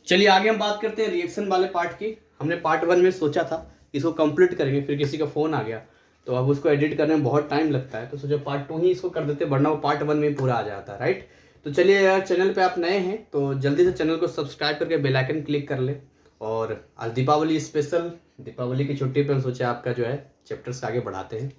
चलिए आगे हम बात करते हैं रिएक्शन वाले पार्ट की। हमने पार्ट 1 में सोचा था इसको कंप्लीट करेंगे, फिर किसी का फ़ोन आ गया तो अब उसको एडिट करने में बहुत टाइम लगता है, तो सोचा पार्ट 2 ही इसको कर देते, वरना वो पार्ट 1 में ही पूरा आ जाता है, राइट। तो चलिए यार, चैनल पे आप नए हैं तो जल्दी से चैनल को सब्सक्राइब करके बेल आइकन क्लिक कर ले। और आज दीपावली स्पेशल, दीपावली की छुट्टी पे हम सोचे आपका जो है चैप्टर्स आगे बढ़ाते हैं।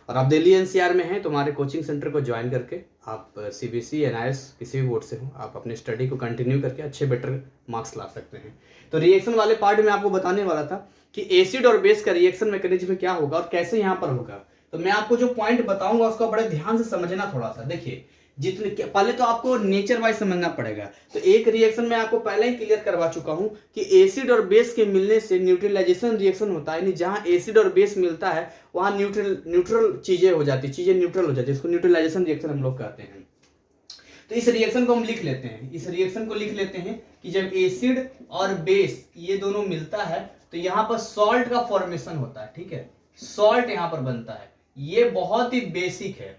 और आप दिल्ली एनसीआर में हैं तो हमारे कोचिंग सेंटर को ज्वाइन करके आप सीबीएसई एनआईएस किसी भी बोर्ड से हो, आप अपनी स्टडी को कंटिन्यू करके अच्छे बेटर मार्क्स ला सकते हैं। तो रिएक्शन वाले पार्ट में आपको बताने वाला था कि एसिड और बेस का रिएक्शन मैकेनिज्म क्या होगा और कैसे यहाँ पर होगा। तो मैं आपको जो पॉइंट बताऊंगा उसको बड़े ध्यान से समझना। थोड़ा सा देखिए, जितने पहले तो आपको नेचर वाइज समझना पड़ेगा। तो एक रिएक्शन में आपको पहले ही क्लियर करवा चुका हूं कि एसिड और बेस के मिलने से न्यूट्रलाइजेशन रिएक्शन होता है, यानी जहां एसिड और बेस मिलता है वहां न्यूट्रल चीजें हो जाती, चीजें न्यूट्रल हो जाती है, इसको न्यूट्रलाइजेशन रिएक्शन हम लोग कहते हैं। तो इस रिएक्शन को हम लिख लेते हैं, इस रिएक्शन को लिख लेते हैं कि जब एसिड और बेस ये दोनों मिलता है तो यहाँ पर सॉल्ट का फॉर्मेशन होता है। ठीक है, सॉल्ट यहाँ पर बनता है। ये बहुत ही बेसिक है,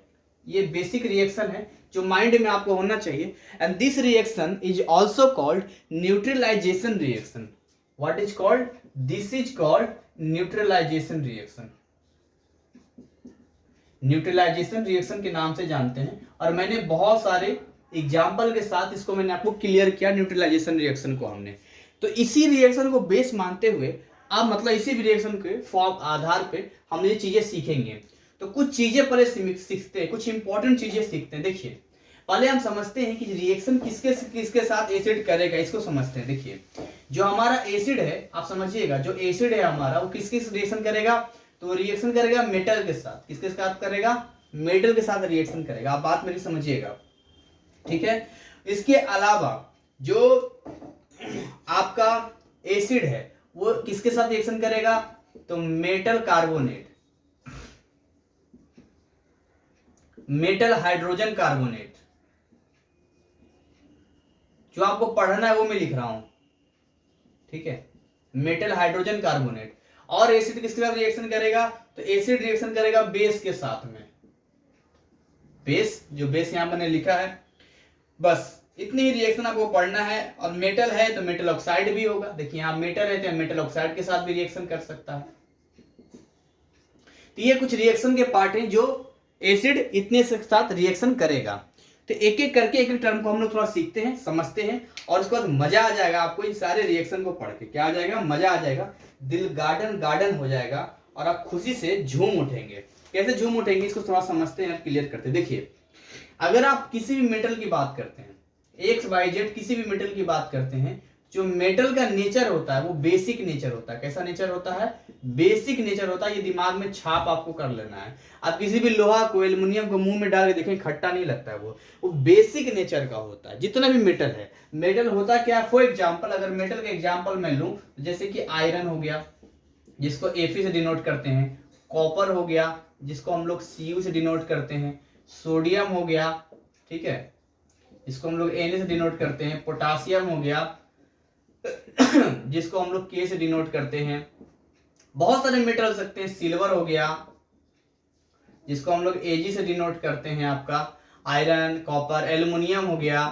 ये बेसिक रिएक्शन है जो माइंड में आपको होना चाहिए। And this reaction is also called neutralisation reaction. What is called? This is called neutralisation reaction. Neutralisation reaction के नाम से जानते हैं, और मैंने बहुत सारे एग्जाम्पल के साथ इसको मैंने आपको क्लियर किया न्यूट्रलाइजेशन रिएक्शन को हमने। तो इसी रिएक्शन को बेस मानते हुए अब मतलब इसी रिएक्शन के फॉर्म आधार पे हम ये चीजें सीखेंगे। तो कुछ चीजें पहले सीखते हैं, कुछ इंपॉर्टेंट चीजें सीखते हैं। देखिए, पहले हम समझते हैं कि रिएक्शन किसके किसके साथ एसिड करेगा, इसको समझते हैं। देखिए, जो हमारा एसिड है, आप समझिएगा, जो एसिड है हमारा वो किस किस रिएक्शन करेगा? तो रिएक्शन करेगा मेटल के साथ। किसके साथ करेगा? मेटल के साथ रिएक्शन करेगा। आप बात मेरी समझिएगा, ठीक है। इसके अलावा जो आपका एसिड है वो किसके साथ रिएक्शन करेगा? तो metal carbonate, metal hydrogen carbonate. जो आपको पढ़ना है वो मैं लिख रहा हूं, ठीक है, मेटल हाइड्रोजन कार्बोनेट। और एसिड किसके साथ रिएक्शन करेगा? तो एसिड रिएक्शन करेगा बेस के साथ में। बेस, जो बेस यहां मैंने लिखा है, बस इतनी ही रिएक्शन आपको पढ़ना है। और मेटल है तो मेटल ऑक्साइड भी होगा। देखिए, यहां मेटल है तो मेटल ऑक्साइड के साथ भी रिएक्शन कर सकता है। तो ये कुछ रिएक्शन के पार्ट हैं जो एसिड इतने के साथ रिएक्शन करेगा। तो एक एक करके एक एक टर्म को हम लोग थोड़ा सीखते हैं, समझते हैं, और उसके बाद मजा आ जाएगा आपको इन सारे रिएक्शन को पढ़ के। क्या आ जाएगा? मजा आ जाएगा, दिल गार्डन गार्डन हो जाएगा और आप खुशी से झूम उठेंगे। कैसे झूम उठेंगे इसको थोड़ा समझते हैं, क्लियर करते हैं। देखिए, अगर आप किसी भी मेटल की बात करते हैं, XYZ किसी भी मेटल की बात करते हैं, जो मेटल का नेचर होता है वो बेसिक नेचर होता है। कैसा नेचर होता है? बेसिक नेचर होता है। ये दिमाग में छाप आपको कर लेना है। आप किसी भी लोहा को, एल्युमिनियम को मुंह में डाल के देखें, खट्टा नहीं लगता है। वो बेसिक नेचर का होता है। जितना भी मेटल है, मेटल होता क्या? फॉर एग्जाम्पल, अगर मेटल का एग्जाम्पल मैं लूं, जैसे कि आयरन हो गया जिसको Fe से डिनोट करते हैं, कॉपर हो गया जिसको हम लोग Cu से डिनोट करते हैं, सोडियम हो गया, ठीक है, इसको हम लोग Na से डिनोट करते हैं, पोटासियम हो गया जिसको हम लोग K से डिनोट करते हैं। बहुत सारे मेटल हो सकते हैं। सिल्वर हो गया जिसको हम लोग Ag से डिनोट करते हैं, आपका आयरन, कॉपर। एल्युमिनियम हो गया,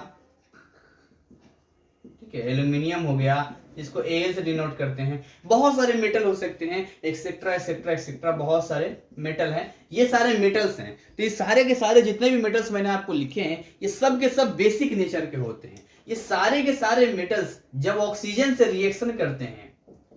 ठीक है, एल्युमिनियम हो गया जिसको Al से डिनोट करते हैं। बहुत सारे मेटल हो सकते हैं, एक्सेट्रा एक्सेट्रा एक्सेट्रा, बहुत सारे मेटल हैं। ये सारे मेटल्स हैं। तो ये सारे के सारे जितने भी मेटल्स मैंने आपको लिखे हैं, ये सब के सब बेसिक नेचर के होते हैं। ये सारे के सारे मेटल्स जब ऑक्सीजन से रिएक्शन करते हैं,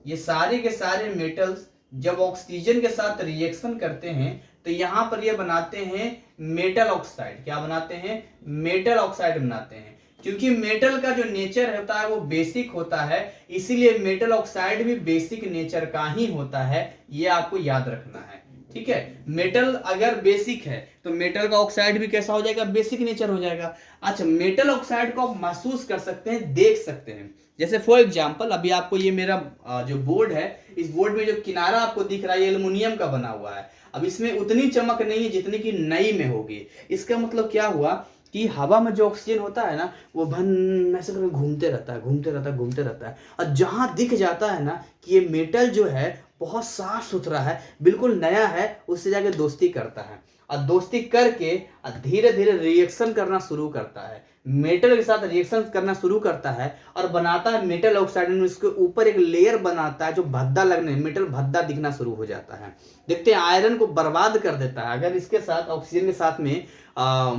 ये सारे के सारे मेटल्स जब ऑक्सीजन के साथ रिएक्शन करते हैं तो यहां पर ये बनाते हैं मेटल ऑक्साइड। क्या बनाते हैं? मेटल ऑक्साइड बनाते हैं। क्योंकि मेटल का जो नेचर होता है वो बेसिक होता है, इसीलिए मेटल ऑक्साइड भी बेसिक नेचर का ही होता है। ये आपको याद रखना है, ठीक है। मेटल अगर बेसिक है तो मेटल का ऑक्साइड भी कैसा हो जाएगा? बेसिक नेचर हो जाएगा। अच्छा, मेटल ऑक्साइड को आप महसूस कर सकते हैं, देख सकते हैं। जैसे फॉर एग्जांपल, अभी आपको ये मेरा जो बोर्ड है, इस बोर्ड में जो किनारा आपको दिख रहा है ये एल्युमिनियम का बना हुआ है। अब इसमें उतनी चमक नहीं है जितनी की नई में होगी। इसका मतलब क्या हुआ कि हवा में जो ऑक्सीजन होता है ना, वो भन ऐसे करके घूमते रहता है, घूमते रहता है, घूमते रहता है। और जहां दिख जाता है ना कि ये मेटल जो है बहुत साफ सुथरा है, बिल्कुल नया है, उससे जाके दोस्ती करता है। और दोस्ती करके धीरे धीरे रिएक्शन करना शुरू करता है, मेटल के साथ रिएक्शन करना शुरू करता है और बनाता है मेटल ऑक्साइड में, उसके ऊपर एक लेयर बनाता है जो भद्दा लगने, मेटल भद्दा दिखना शुरू हो जाता है। देखते हैं आयरन को बर्बाद कर देता है। अगर इसके साथ ऑक्सीजन के साथ में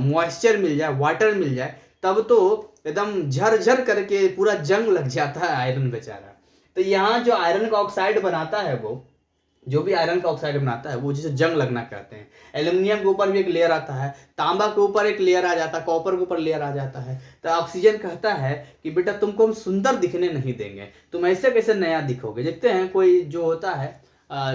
मॉइस्चर मिल जाए, वाटर मिल जाए, तब तो एकदम झरझर करके पूरा जंग लग जाता है आयरन बेचारा। तो यहाँ जो आयरन का ऑक्साइड बनाता है, वो जो भी आयरन का ऑक्साइड बनाता है वो जिसे जंग लगना कहते हैं। एल्यूमिनियम के ऊपर भी एक लेयर आता है, तांबा के ऊपर एक लेयर आ जाता है, कॉपर के ऊपर लेयर आ जाता है। तो ऑक्सीजन कहता है कि बेटा तुमको हम सुंदर दिखने नहीं देंगे, तुम ऐसे कैसे नया दिखोगे। देखते हैं कोई जो होता है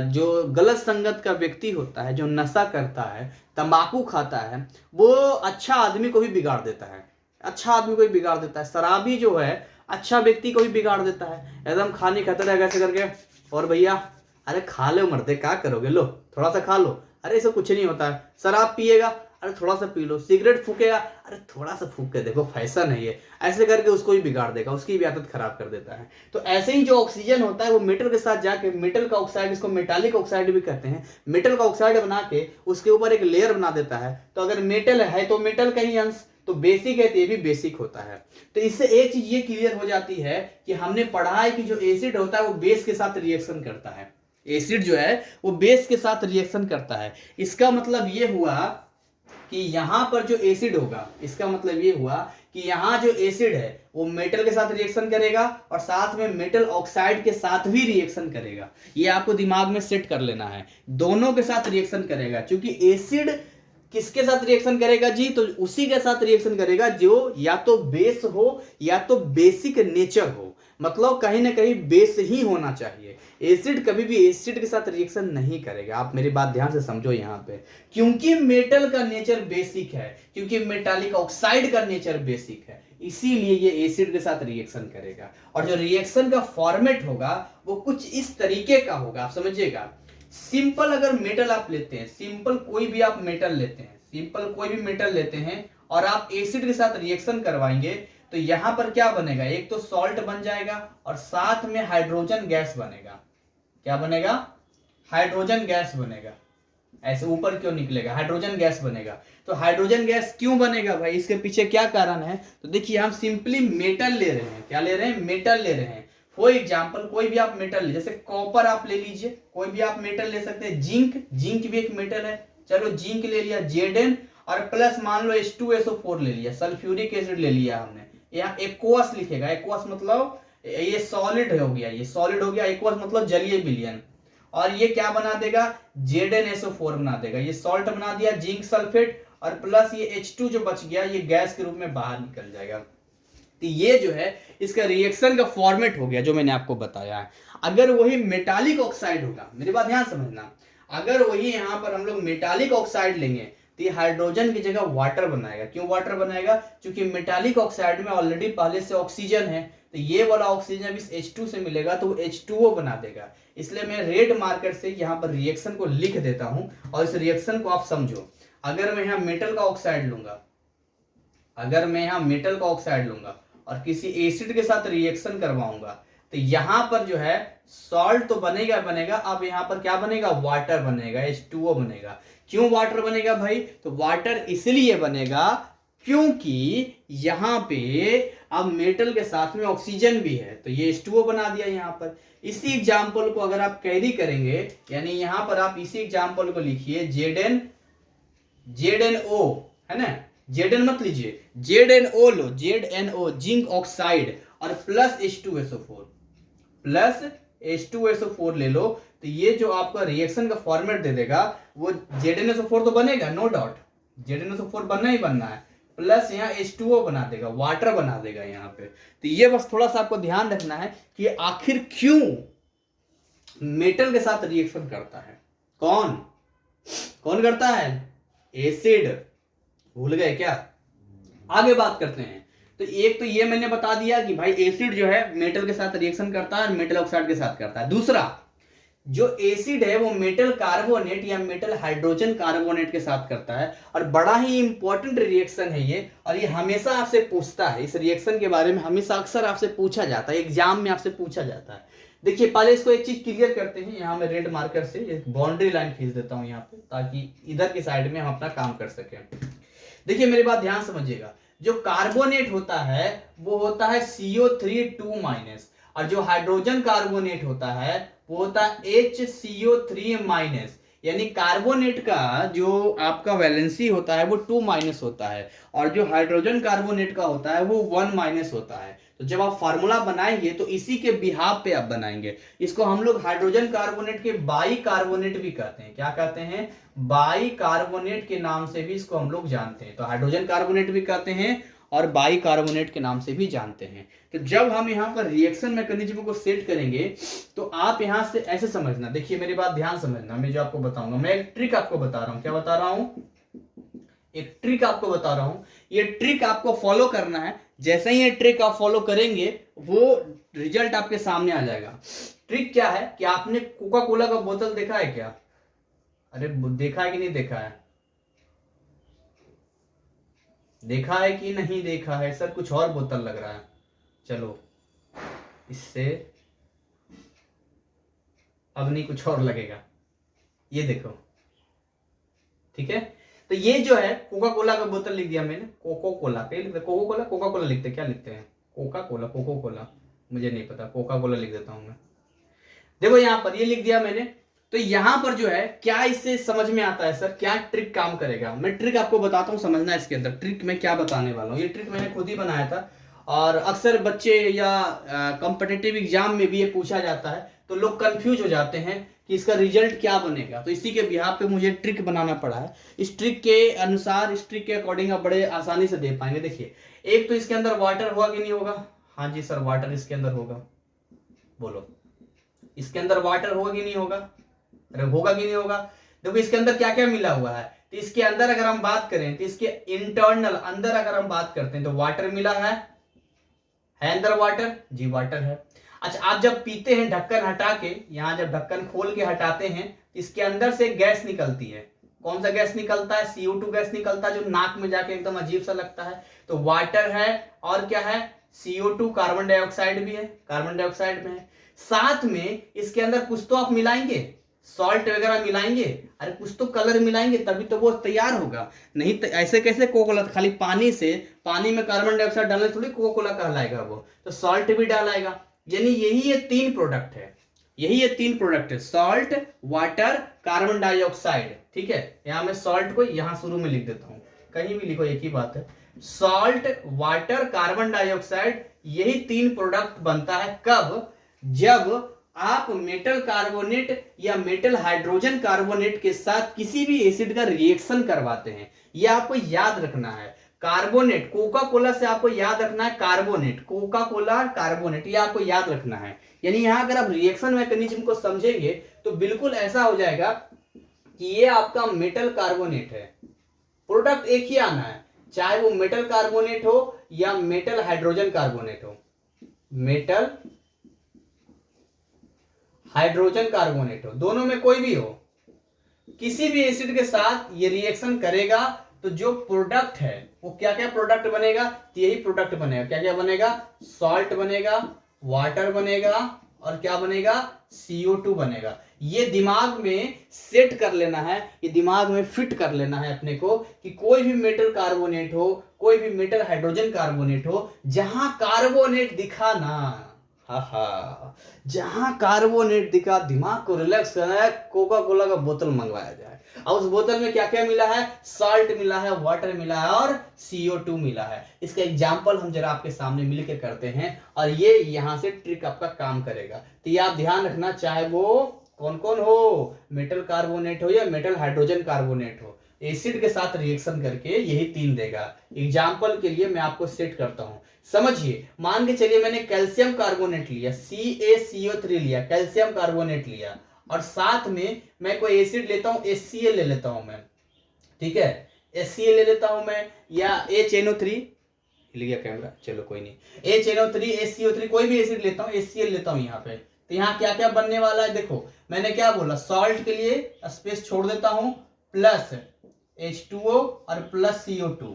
जो गलत संगत का व्यक्ति होता है, जो नशा करता है, तंबाकू खाता है, वो अच्छा आदमी को भी बिगाड़ देता है, अच्छा आदमी को भी बिगाड़ देता है। शराबी जो है अच्छा व्यक्ति को भी बिगाड़ देता है, एकदम खाने खाता रहेगा ऐसे करके, और भैया अरे खा लो मर्दे, क्या करोगे, लो थोड़ा सा खा लो, अरे इससे कुछ नहीं होता है। शराब पिएगा, अरे थोड़ा सा पी लो। सिगरेट फूकेगा, अरे थोड़ा सा फूक के देखो, फैशन है ये, ऐसे करके उसको भी बिगाड़ देगा, उसकी भी आदत खराब कर देता है। तो ऐसे ही जो ऑक्सीजन होता है वो मेटल के साथ जाके, मेटल का ऑक्साइड, इसको मेटालिक ऑक्साइड भी कहते हैं, मेटल का ऑक्साइड बना के उसके ऊपर एक लेयर बना देता है। तो अगर मेटल है तो मेटल का ही अंश, तो बेसिक है तो ये भी बेसिक होता है। तो इससे एक चीज ये क्लियर हो जाती है कि हमने पढ़ा है कि जो एसिड होता है वो बेस के साथ रिएक्शन करता है, एसिड जो है वो बेस के साथ रिएक्शन करता है। इसका मतलब ये हुआ कि यहां पर जो एसिड होगा, इसका मतलब ये हुआ कि यहां जो एसिड है वो मेटल के साथ रिएक्शन करेगा और साथ में मेटल ऑक्साइड के साथ भी रिएक्शन करेगा। ये आपको दिमाग में सेट कर लेना है, दोनों के साथ रिएक्शन करेगा। क्योंकि एसिड किसके साथ रिएक्शन करेगा जी, तो उसी के साथ रिएक्शन करेगा जो या तो बेस हो या तो बेसिक नेचर हो, मतलब कहीं ना कहीं बेस ही होना चाहिए। एसिड कभी भी एसिड के साथ रिएक्शन नहीं करेगा। आप मेरी बात ध्यान से समझो यहाँ पे, क्योंकि मेटल का नेचर बेसिक है, क्योंकि मेटालिक ऑक्साइड का नेचर बेसिक है, इसीलिए ये एसिड के साथ रिएक्शन करेगा। और जो रिएक्शन का फॉर्मेट होगा वो कुछ इस तरीके का होगा, आप समझिएगा। सिंपल अगर मेटल आप लेते हैं, सिंपल कोई भी आप मेटल लेते हैं, सिंपल कोई भी मेटल लेते हैं और आप एसिड के साथ रिएक्शन करवाएंगे, तो यहां पर क्या बनेगा, एक तो सॉल्ट बन जाएगा और साथ में हाइड्रोजन गैस बनेगा। क्या बनेगा, हाइड्रोजन गैस बनेगा। ऐसे ऊपर क्यों निकलेगा, हाइड्रोजन गैस बनेगा। तो हाइड्रोजन गैस क्यों बनेगा भाई, इसके पीछे क्या कारण है, तो देखिए हम सिंपली मेटल ले रहे हैं, क्या ले रहे हैं, मेटल ले रहे हैं। फॉर एग्जाम्पल कोई भी आप मेटल ले, जैसे कॉपर आप ले लीजिए, कोई भी आप मेटल ले सकते हैं। जिंक, जिंक भी एक मेटल है, चलो जिंक ले लिया, Zn और प्लस मान लो H2SO4 ले लिया, सल्फ्यूरिक एसिड ले लिया हमने। यहाँ एक्वस लिखेगा, एक्वस मतलब ये सॉलिड हो गया, ये सॉलिड हो गया, एक्वस मतलब जलीय विलयन। और ये क्या बना देगा, ZnSO4 बना देगा, ये सॉल्ट बना दिया, जिंक सल्फेट, और प्लस ये H2 जो बच गया ये गैस के रूप में बाहर निकल जाएगा। तो ये जो है इसका रिएक्शन का फॉर्मेट हो गया जो मैंने आपको बताया है। अगर वही मेटालिक ऑक्साइड होगा, मेरी बात ध्यान समझना, अगर वही यहाँ पर हम लोग मेटालिक ऑक्साइड लेंगे तो ये हाइड्रोजन की जगह वाटर बनाएगा। क्यों वाटर बनाएगा, क्योंकि मेटालिक ऑक्साइड में ऑलरेडी पहले से ऑक्सीजन है, तो ये वाला ऑक्सीजन इस H2 से मिलेगा तो वो H2O बना देगा। इसलिए मैं रेड मार्कर से यहाँ पर रिएक्शन को लिख देता हूं और इस रिएक्शन को आप समझो। अगर मैं यहाँ मेटल का ऑक्साइड लूंगा, अगर मैं यहाँ मेटल का ऑक्साइड लूंगा और किसी एसिड के साथ रिएक्शन करवाऊंगा, तो यहां पर जो है सॉल्ट तो बनेगा बनेगा, अब यहां पर क्या बनेगा, वाटर बनेगा, H2O बनेगा। क्यों वाटर बनेगा भाई, तो वाटर इसलिए बनेगा क्योंकि यहां पे अब मेटल के साथ में ऑक्सीजन भी है, तो ये H2O बना दिया यहां पर। इसी एग्जाम्पल को अगर आप कैरी करेंगे, यानी यहां पर आप इसी एग्जाम्पल को लिखिए, ZnO है ना, Zn मत लीजिए, ZnO लो, ZnO जिंक ऑक्साइड और प्लस H2SO4, प्लस H2SO4 ले लो, तो ये जो आपका रिएक्शन का फॉर्मेट दे देगा वो ZnSO4 तो बनेगा, नो डाउट ZnSO4 बनना ही बनना है, प्लस यहाँ H2O बना देगा, वाटर बना देगा यहाँ पे। तो ये बस थोड़ा सा आपको ध्यान रखना है कि आखिर क्यों मेटल के साथ रिएक्शन करता है, कौन कौन करता है, एसिड। भूल गए क्या, आगे बात करते हैं। तो एक तो ये मैंने बता दिया कि भाई एसिड जो है मेटल के साथ रिएक्शन करता है और मेटल ऑक्साइड के साथ करता है। दूसरा, जो एसिड है वो मेटल कार्बोनेट या मेटल हाइड्रोजन कार्बोनेट के साथ करता है, और बड़ा ही इंपॉर्टेंट रिएक्शन है ये, और ये हमेशा आपसे पूछता है, इस रिएक्शन के बारे में हमेशा अक्सर आपसे पूछा जाता है, एग्जाम में आपसे पूछा जाता है। देखिए पहले इसको एक चीज क्लियर करते हैं, यहाँ मैं रेड मार्कर से एक बाउंड्री लाइन खींच देता हूँ यहाँ पे, ताकि इधर की साइड में हम अपना काम कर सकें। देखिए मेरी बात ध्यान समझिएगा, जो कार्बोनेट होता है वो होता है CO3 और जो हाइड्रोजन कार्बोनेट होता है वो होता है HCO3। यानी कार्बोनेट का जो आपका वैलेंसी होता है वो 2- होता है और जो हाइड्रोजन कार्बोनेट का होता है वो 1- होता है। तो जब आप फार्मूला बनाएंगे तो इसी के बिहाफ पे आप बनाएंगे। इसको हम लोग हाइड्रोजन कार्बोनेट के बाई कार्बोनेट भी कहते हैं। क्या कहते हैं? बाई कार्बोनेट के नाम से भी इसको हम लोग जानते हैं। तो हाइड्रोजन कार्बोनेट भी कहते हैं और बाई कार्बोनेट के नाम से भी जानते हैं। तो जब हम यहाँ पर रिएक्शन मैकेनिज्म को सेट करेंगे तो आप यहाँ से ऐसे समझना, देखिए मेरी बात ध्यान समझना, मैं जो आपको बताऊंगा, मैं एक ट्रिक आपको बता रहा हूँ। क्या बता रहा हूँ? एक ट्रिक आपको बता रहा हूँ। ये ट्रिक आपको फॉलो करना है। जैसे ही ये ट्रिक आप फॉलो करेंगे वो रिजल्ट आपके सामने आ जाएगा। ट्रिक क्या है कि आपने कोका कोला का बोतल देखा है क्या? अरे देखा है कि नहीं देखा है? देखा है कि नहीं देखा है? सर कुछ और बोतल लग रहा है। चलो इससे अब नहीं, कुछ और लगेगा। ये देखो, ठीक है। तो ये जो है कोका कोला का बोतल लिख दिया मैंने, कोको कोला। क्या लिखते? कोको कोला, कोका कोला लिखते, क्या लिखते हैं? कोका कोला, कोको कोला, मुझे नहीं पता, कोका कोला लिख देता हूं मैं। देखो यहां पर ये लिख दिया मैंने। तो यहां पर जो है क्या इससे समझ में आता है सर, क्या ट्रिक काम करेगा? मैं ट्रिक आपको बताता हूं, समझना इसके अंदर ट्रिक मैं क्या बताने वाला हूं। ये ट्रिक मैंने खुद ही बनाया था और अक्सर बच्चे या कॉम्पिटिटिव एग्जाम में भी ये पूछा जाता है, तो लोग कंफ्यूज हो जाते हैं कि इसका रिजल्ट क्या बनेगा। तो इसी के बिहाफ पे मुझे ट्रिक बनाना पड़ा है। इस ट्रिक के अनुसार, इस ट्रिक के अकॉर्डिंग आप बड़े आसानी से दे पाएंगे। देखिए एक तो इसके अंदर वाटर होगा कि नहीं होगा? हाँ जी सर, वाटर इसके अंदर होगा। बोलो, इसके अंदर वाटर होगा कि नहीं होगा? अरे होगा कि नहीं होगा? देखो इसके अंदर क्या क्या मिला हुआ है। तो इसके अंदर अगर हम बात करें तो इसके इंटरनल अंदर अगर हम बात करते हैं तो वाटर मिला है अंदर वाटर? जी वाटर है। अच्छा, आप जब पीते हैं ढक्कन हटा के, यहां जब ढक्कन खोल के हटाते हैं तो इसके अंदर से गैस निकलती है। कौन सा गैस निकलता है? CO2 गैस निकलता है, जो नाक में जाके एकदम अजीब सा लगता है। तो वाटर है और क्या है? CO2, कार्बन डाइऑक्साइड भी है, कार्बन डाइऑक्साइड में है। साथ में इसके अंदर कुछ तो आप मिलाएंगे, सॉल्ट वगैरह मिलाएंगे। अरे कुछ तो कलर मिलाएंगे तभी तो वो तैयार होगा। नहीं तो ऐसे कैसे कोका कोला? खाली पानी से, पानी में कार्बन डाइऑक्साइड डालने थोड़ी कोका कोला कहलाएगा वो, तो सॉल्ट भी डालाएगा। यानी यही ये 3 प्रोडक्ट है, यही ये 3 प्रोडक्ट है, सॉल्ट, वाटर, कार्बन डाइऑक्साइड। ठीक है, यहां मैं सॉल्ट को यहां शुरू में लिख देता हूं, कहीं भी लिखो एक ही बात है। सॉल्ट, वाटर, कार्बन डाइऑक्साइड, यही 3 प्रोडक्ट बनता है। कब? जब आप मेटल कार्बोनेट या मेटल हाइड्रोजन कार्बोनेट के साथ किसी भी एसिड का रिएक्शन करवाते हैं। यह आपको याद रखना है। कार्बोनेट, कोका कोला से आपको याद रखना है कार्बोनेट, कोका कोला कार्बोनेट, ये आपको याद रखना है। यानी यहां अगर आप रिएक्शन मैकेनिज्म को समझेंगे तो बिल्कुल ऐसा हो जाएगा कि ये आपका मेटल कार्बोनेट है, प्रोडक्ट एक ही आना है, चाहे वो मेटल कार्बोनेट हो या मेटल हाइड्रोजन कार्बोनेट हो, मेटल हाइड्रोजन कार्बोनेट हो, दोनों में कोई भी हो, किसी भी एसिड के साथ ये रिएक्शन करेगा तो जो प्रोडक्ट है वो क्या क्या प्रोडक्ट बनेगा? तो यही प्रोडक्ट बनेगा। क्या क्या बनेगा? सॉल्ट बनेगा, वाटर बनेगा और क्या बनेगा? CO2 बनेगा। ये दिमाग में सेट कर लेना है, ये दिमाग में फिट कर लेना है अपने को कि कोई भी मेटल कार्बोनेट हो, कोई भी मेटल हाइड्रोजन कार्बोनेट हो, जहां कार्बोनेट दिखा ना, हा, जहां कार्बोनेट दिखा, दिमाग को रिलैक्स करना है, कोका कोला का बोतल मंगवाया जाए। और उस बोतल में क्या क्या मिला है? सॉल्ट मिला है, वाटर मिला है और CO2 मिला है। इसका एग्जांपल हम जरा आपके सामने मिलकर करते हैं और ये यहां से ट्रिक आपका काम करेगा। तो ये आप ध्यान रखना, चाहे वो कौन कौन हो, मेटल कार्बोनेट हो या मेटल हाइड्रोजन कार्बोनेट हो, एसिड के साथ रिएक्शन करके यही 3 देगा। एग्जाम्पल के लिए मैं आपको सेट करता हूं, समझिए। मान के चलिए मैंने कैल्शियम कार्बोनेट लिया, CaCO3 लिया, कैल्शियम कार्बोनेट लिया, और साथ में मैं कोई एसिड लेता हूं, HCl ले लेता हूं मैं, ठीक है, HCl ले लेता हूं मैं, या HNO3 हिल गया कैमरा, चलो कोई नहीं, HNO3, HCO3, कोई भी एसिड लेता हूं, HCl लेता हूं यहाँ पे। तो यहाँ क्या क्या बनने वाला है? देखो मैंने क्या बोला, सॉल्ट के लिए स्पेस छोड़ देता हूं, प्लस H2O और प्लस CO2,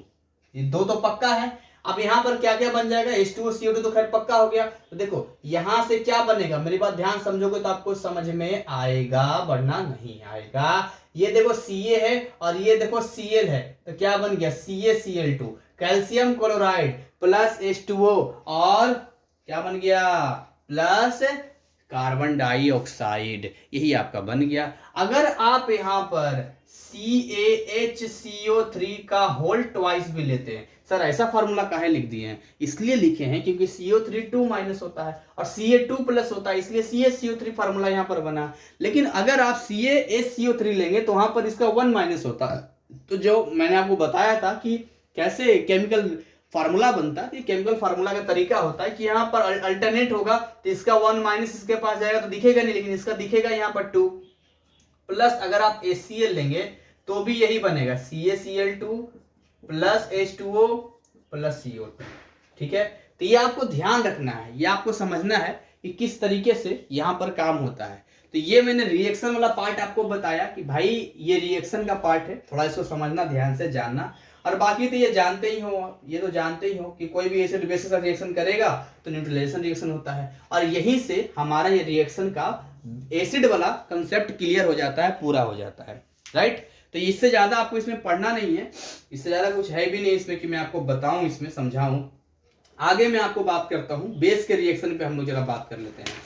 ये 2 तो पक्का है। अब यहाँ पर क्या क्या बन जाएगा, H2CO2 तो खैर पक्का हो गया। तो देखो यहां से क्या बनेगा, मेरी बात ध्यान समझोगे तो आपको समझ में आएगा वरना नहीं आएगा। ये देखो Ca है और ये देखो Cl है, तो क्या बन गया CaCl2, calcium chloride plus H2O और क्या बन गया प्लस कार्बन डाइऑक्साइड, यही आपका बन गया। अगर आप यहां पर CaHCO3 का होल ट्वाइस भी लेते हैं, सर ऐसा फार्मूला काहे लिख दिए हैं, इसलिए लिखे हैं क्योंकि CO3 2 माइनस होता है और Ca2 प्लस होता है, इसलिए CaCO3 फार्मूला यहां पर बना। लेकिन अगर आप CaHCO3 लेंगे तो वहां पर इसका 1 माइनस होता है। तो जो मैंने आपको बताया था कि कैसे केमिकल फार्मूला बनता है, तो केमिकल फार्मूला का तरीका होता है कि यहाँ पर अल्टरनेट होगा, तो इसका 1 माइनस इसके पास जाएगा तो दिखेगा नहीं, लेकिन इसका दिखेगा यहाँ पर 2 प्लस अगर आप HCl लेंगे तो भी यही बनेगा CaCl2 plus H2O plus CO2। ठीक है, तो ये आपको ध्यान रखना है, ये आपको समझना है कि किस तरीके से यहाँ पर काम होता है। तो ये मैंने रिएक्शन वाला पार्ट आपको बताया कि भाई ये रिएक्शन का पार्ट है, थोड़ा इसको समझना, ध्यान से जानना। और बाकी तो ये जानते ही हो, ये तो जानते ही हो कि कोई भी एसिड बेस के साथ रिएक्शन करेगा तो न्यूट्रलाइजेशन रिएक्शन होता है, और यहीं से हमारा ये रिएक्शन का एसिड वाला कंसेप्ट क्लियर हो जाता है, पूरा हो जाता है। राइट, तो इससे ज्यादा आपको इसमें पढ़ना नहीं है, इससे ज्यादा कुछ है भी नहीं इसमें कि मैं आपको बताऊं, इसमें समझाऊं। आगे मैं आपको बात करता हूं बेस के रिएक्शन पे, हम लोग जरा बात कर लेते हैं।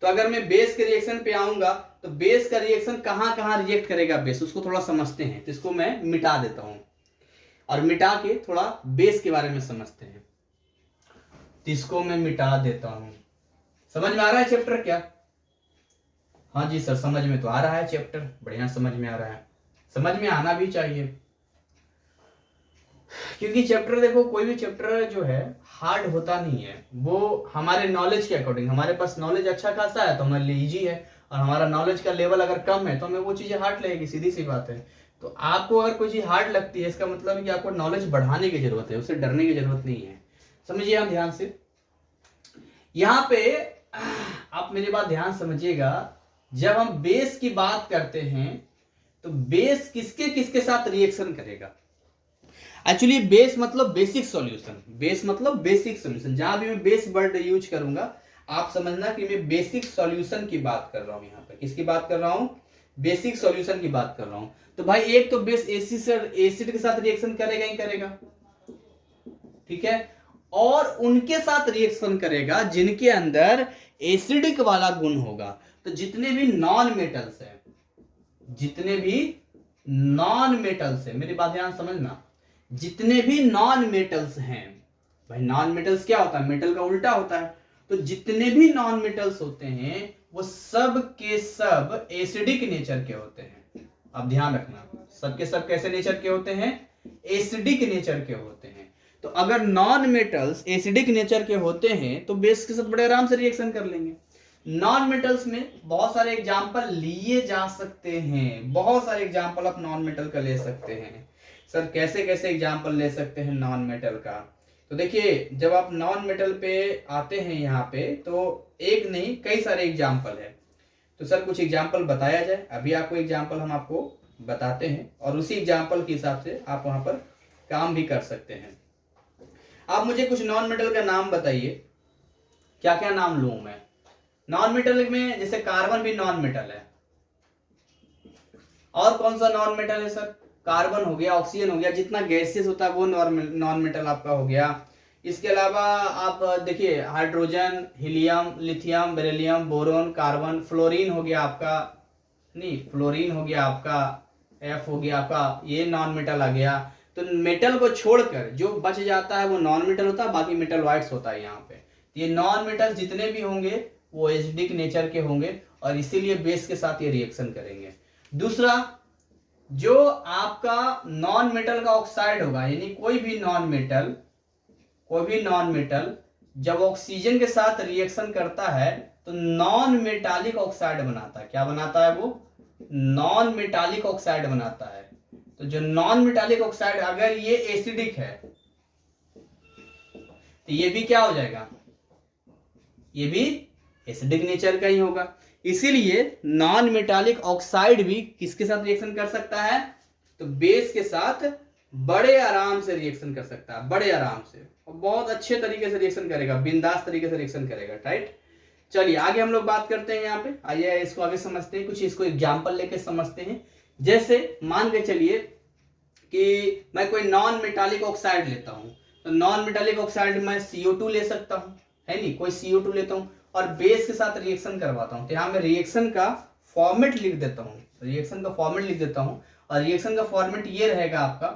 तो अगर मैं बेस के रिएक्शन पे आऊंगा तो बेस का रिएक्शन कहां कहां रिएक्ट करेगा बेस, उसको थोड़ा समझते हैं। तो इसको मैं मिटा देता हूं और मिटा के थोड़ा बेस के बारे में समझते हैं। तो इसको मैं मिटा देता हूं। समझ में आ रहा है चैप्टर क्या? हाँ जी सर, समझ में तो आ रहा है चैप्टर, बढ़िया समझ में आ रहा है, समझ में आना भी चाहिए, क्योंकि चैप्टर देखो कोई भी चैप्टर जो है हार्ड होता नहीं है, वो हमारे नॉलेज के अकॉर्डिंग, हमारे पास नॉलेज अच्छा खासा है तो हमारे लिए इजी है, और हमारा नॉलेज का लेवल अगर कम है तो हमें वो चीजें हार्ड लगेगी, सीधी सी बात है। तो आपको अगर कोई चीज हार्ड लगती है इसका मतलब है कि आपको नॉलेज बढ़ाने की जरूरत है, उससे डरने की जरूरत नहीं है। समझिए आप ध्यान से, यहाँ पे आप मेरी बात ध्यान समझिएगा, जब हम बेस की बात करते हैं तो बेस किसके किसके साथ रिएक्शन करेगा। एक्चुअली बेस मतलब बेसिक सॉल्यूशन, बेस मतलब बेसिक सॉल्यूशन, जहां भी मैं बेस वर्ड यूज करूंगा आप समझना कि मैं बेसिक सॉल्यूशन की बात कर रहा हूं। यहाँ पे किसकी बात कर रहा हूं? बेसिक सॉल्यूशन की बात कर रहा हूं। तो भाई एक तो बेस एसिड के साथ रिएक्शन करेगा ही करेगा, ठीक है, और उनके साथ रिएक्शन करेगा जिनके अंदर एसिडिक वाला गुण होगा। तो जितने भी नॉन मेटल्स हैं, जितने भी नॉन मेटल्स हैं, मेरी बात ध्यान समझना, जितने भी नॉन मेटल्स हैं, भाई नॉन मेटल्स क्या होता है, मेटल का उल्टा होता है, तो जितने भी नॉन मेटल्स होते हैं वो सब के सब एसिडिक नेचर के होते हैं। अब ध्यान रखना, सब के सब कैसे नेचर के होते हैं? एसिडिक नेचर के होते हैं। तो अगर नॉन मेटल्स एसिडिक नेचर के होते हैं तो बेस के साथ बड़े आराम से रिएक्शन कर लेंगे। नॉन मेटल्स में बहुत सारे एग्जांपल लिए जा सकते हैं, बहुत सारे एग्जांपल आप नॉन मेटल का ले सकते हैं। सर कैसे कैसे एग्जांपल ले सकते हैं नॉन मेटल का? तो देखिए जब आप नॉन मेटल पे आते हैं यहाँ पे तो एक नहीं कई सारे एग्जांपल है। तो सर कुछ एग्जांपल बताया जाए, अभी आपको एग्जांपल हम आपको बताते हैं और उसी एग्जांपल के हिसाब से आप वहां पर काम भी कर सकते हैं। आप मुझे कुछ नॉन मेटल का नाम बताइए, क्या क्या नाम लूं मैं? नॉन मेटल में जैसे कार्बन भी नॉन मेटल है, और कौन सा नॉन मेटल है सर? कार्बन हो गया, ऑक्सीजन हो गया, जितना गैसेस होता है वो नॉन मेटल आपका हो गया। इसके अलावा आप देखिए hydrogen, helium, lithium, beryllium, boron, carbon, fluorine हो गया आपका, नहीं फ्लोरीन हो गया आपका, एफ हो गया आपका, ये नॉन मेटल आ गया। तो मेटल को छोड़कर जो बच जाता है वो नॉन मेटल होता है, बाकी मेटल वाइट्स होता है यहाँ पे। ये नॉन मेटल जितने भी होंगे वो एसिडिक नेचर के होंगे और इसीलिए बेस के साथ ये रिएक्शन करेंगे। दूसरा, जो आपका नॉन मेटल का ऑक्साइड होगा, यानी कोई भी नॉन मेटल जब ऑक्सीजन के साथ रिएक्शन करता है तो नॉन मेटालिक ऑक्साइड बनाता है। क्या बनाता है वो? नॉन मेटालिक ऑक्साइड बनाता है। तो जो नॉन मेटालिक ऑक्साइड अगर ये एसिडिक है तो ये भी क्या हो जाएगा? ये भी एसिडिक नेचर का ही होगा। इसीलिए नॉन मेटालिक ऑक्साइड भी किसके साथ रिएक्शन कर सकता है? तो बेस के साथ बड़े आराम से रिएक्शन कर सकता है, बड़े आराम से, और बहुत अच्छे तरीके से रिएक्शन करेगा, बिंदास तरीके से रिएक्शन करेगा, राइट। चलिए आगे हम लोग बात करते हैं यहाँ पे, आइए इसको आगे समझते हैं, कुछ इसको एग्जाम्पल लेके समझते हैं। जैसे मान के चलिए कि मैं कोई नॉन मेटालिक ऑक्साइड लेता हूँ, तो नॉन मेटालिक ऑक्साइड मैं CO2 ले सकता हूँ, है नहीं, कोई CO2 लेता हूँ और बेस के साथ रिएक्शन करवाता हूँ। तो यहाँ मैं रिएक्शन का फॉर्मेट लिख देता हूँ, रिएक्शन का फॉर्मेट लिख देता हूँ, और रिएक्शन का फॉर्मेट ये रहेगा आपका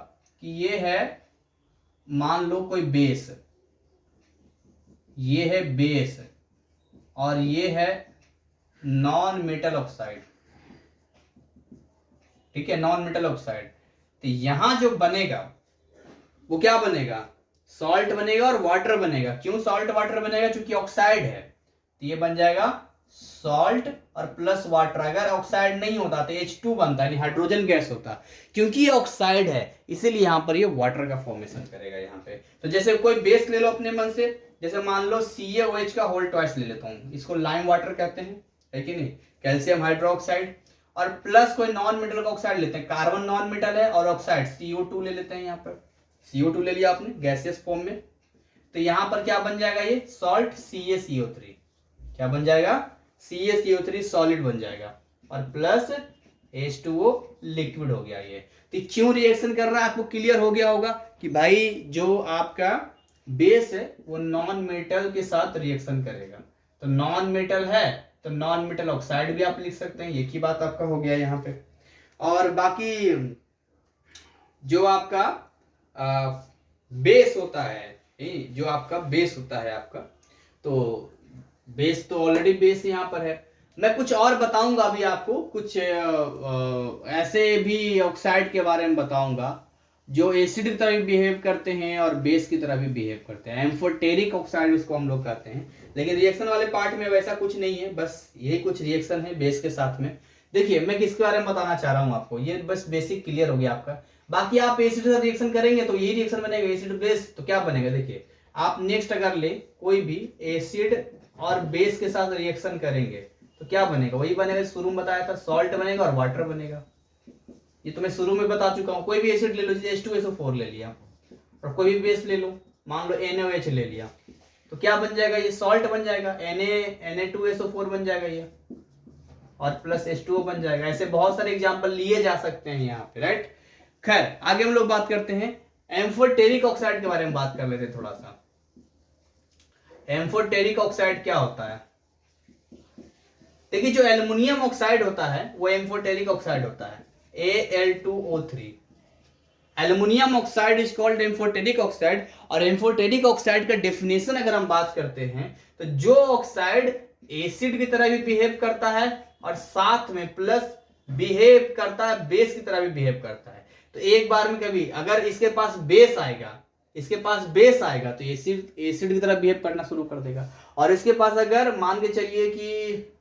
कि ये है, मान लो कोई बेस, ये है बेस और ये है नॉन मेटल ऑक्साइड, ठीक है, नॉन मेटल ऑक्साइड। तो यहां जो बनेगा वो क्या बनेगा, सॉल्ट बनेगा और वाटर बनेगा। क्यों सॉल्ट वाटर बनेगा, क्योंकि ऑक्साइड है, तो ये बन जाएगा सॉल्ट और प्लस वाटर। अगर ऑक्साइड नहीं होता तो H2 बनता है, हाइड्रोजन गैस होता, क्योंकि ये ऑक्साइड है इसीलिए यहां पर ये वाटर का फॉर्मेशन करेगा यहाँ पे। तो जैसे कोई बेस ले लो अपने मन से, जैसे मान लो CaOH का होल ट्वाइस ले लेता हूँ, इसको लाइम वाटर कहते हैं, है कि नहीं, कैल्शियम हाइड्रोक्साइड। और प्लस कोई नॉन मेटल का ऑक्साइड लेते हैं, कार्बन नॉन मेटल है और ऑक्साइड CO2 ले लेते हैं, यहाँ पर CO2 ले लिया आपने गैसियस फॉर्म में, तो यहां पर क्या बन जाएगा, ये सॉल्ट CaCO3, क्या बन जाएगा, CaCO3 सॉलिड बन जाएगा, और प्लस H2O लिक्विड हो गया ये। तो क्यों रिएक्शन कर रहा है आपको क्लियर हो गया होगा कि भाई जो आपका बेस है वो नॉन मेटल के साथ रिएक्शन करेगा, तो नॉन मेटल है तो नॉन मेटल ऑक्साइड भी आप लिख सकते हैं, एक ही बात आपका हो गया यहाँ पे। और बाकी जो आपका बेस होता है, जो आपका बेस होता है आपका, तो बेस तो ऑलरेडी बेस यहाँ पर है। मैं कुछ और बताऊंगा अभी आपको, कुछ ऐसे भी ऑक्साइड के बारे में बताऊंगा जो एसिड की तरह भी बिहेव करते हैं और बेस की तरह भी बिहेव करते हैं। एम्फोटेरिक ऑक्साइड उसको हम लोग कहते हैं, लेकिन रिएक्शन वाले पार्ट में वैसा कुछ नहीं है, बस यही कुछ रिएक्शन है बेस के साथ में। देखिए मैं किसके बारे में बताना चाह रहा हूँ आपको, ये बस बेसिक क्लियर हो गया आपका। बाकी आप एसिड के साथ रिएक्शन करेंगे तो यही रिएक्शन बनेगा, एसिड बेस, तो क्या बनेगा, देखिए आप नेक्स्ट अगर ले कोई भी एसिड और बेस के साथ रिएक्शन करेंगे तो क्या बनेगा, वही बनेगा शुरू में बताया था, सॉल्ट बनेगा और वाटर बनेगा। ये तो मैं शुरू में बता चुका हूँ। कोई भी एसिड ले लो, जैसे H2SO4 ले लिया, और कोई भी बेस ले लो, मान लो NaOH ले लिया, तो क्या बन जाएगा, ये सॉल्ट बन जाएगा, Na2SO4 बन जाएगा ये, और प्लस H2O बन जाएगा। ऐसे बहुत सारे एग्जांपल लिए जा सकते हैं यहाँ पे, राइट। खैर आगे हम लोग बात करते हैं, एम्फोटेरिक ऑक्साइड के बारे में बात कर लेते हैं थोड़ा सा। एम्फोटेरिक ऑक्साइड क्या होता है, देखिए जो एल्युमिनियम ऑक्साइड होता है वो एम्फोटेरिक ऑक्साइड होता है, Al2O3। Aluminium oxide is called amphoteric oxide. और एम्फोटेरिक ऑक्साइड का डेफिनेशन अगर हम बात करते हैं तो जो ऑक्साइड एसिड की तरह भी बिहेव करता है और साथ में प्लस बिहेव करता है बेस की तरह भी बिहेव करता है। तो एक बार में कभी अगर इसके पास बेस आएगा, इसके पास बेस आएगा तो एसिड की तरह बिहेव करना शुरू कर देगा, और इसके पास अगर मान के चलिए कि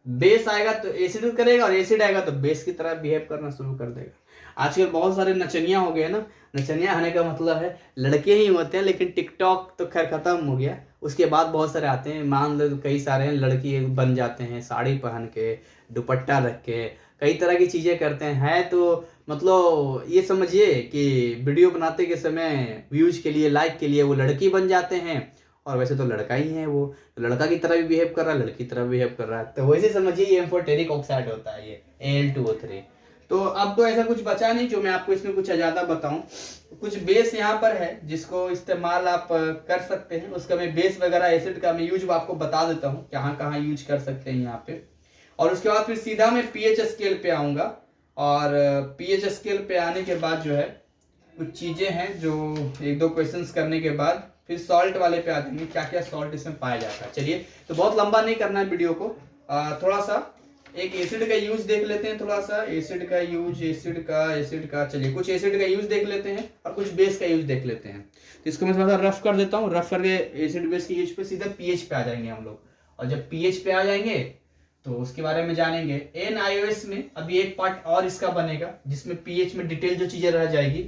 बेस आएगा तो एसिड करेगा, और एसिड आएगा तो बेस की तरह बिहेव करना शुरू कर देगा। आजकल बहुत सारे नचनिया हो गए ना, नचनिया होने का मतलब है लड़के ही होते हैं, लेकिन टिकटॉक तो खैर खत्म हो गया, उसके बाद बहुत सारे आते हैं, मान लो कई सारे हैं लड़की बन जाते हैं, साड़ी पहन के दुपट्टा रख के कई तरह की चीजें करते हैं। तो मतलब ये समझिए कि वीडियो बनाते के समय व्यूज के लिए, लाइक के लिए वो लड़की बन जाते हैं, और वैसे तो लड़का ही है वो, तो लड़का की तरह भी बिहेव कर रहा है, लड़की की तरह बिहेव कर रहा है। तो वैसे समझिए ये एम्फोटेरिक ऑक्साइड होता है, ये Al2O3। तो अब तो ऐसा कुछ बचा नहीं जो मैं आपको इसमें कुछ ज्यादा बताऊं। कुछ बेस यहाँ पर है जिसको इस्तेमाल आप कर सकते हैं, उसका मैं बेस वगैरह एसिड का मैं यूज आपको बता देता हूँ कहाँ कहाँ यूज कर सकते हैं यहाँ पे। और उसके बाद फिर सीधा मैं pH स्केल पे आऊंगा, और pH स्केल पे आने के बाद जो है कुछ चीजें हैं जो एक दो क्वेश्चंस करने के बाद फिर सॉल्ट वाले पे आ जाएंगे, क्या क्या सॉल्ट इसमें पाया जाता है। चलिए तो बहुत लंबा नहीं करना है वीडियो को, थोड़ा सा एक एसिड का यूज देख लेते हैं, थोड़ा सा एसिड का यूज, एसिड का चलिए कुछ एसिड का यूज देख लेते हैं और कुछ बेस का यूज देख लेते हैं। तो इसको मैं थोड़ा सा रफ कर देता हूँ, रफ करके एसिड बेस के यूज पे सीधा pH पे आ जाएंगे हम लोग। और जब pH पे आ जाएंगे तो उसके बारे में जानेंगे। NiOS में अभी एक पार्ट और इसका बनेगा जिसमें pH में डिटेल जो चीजें रह जाएगी,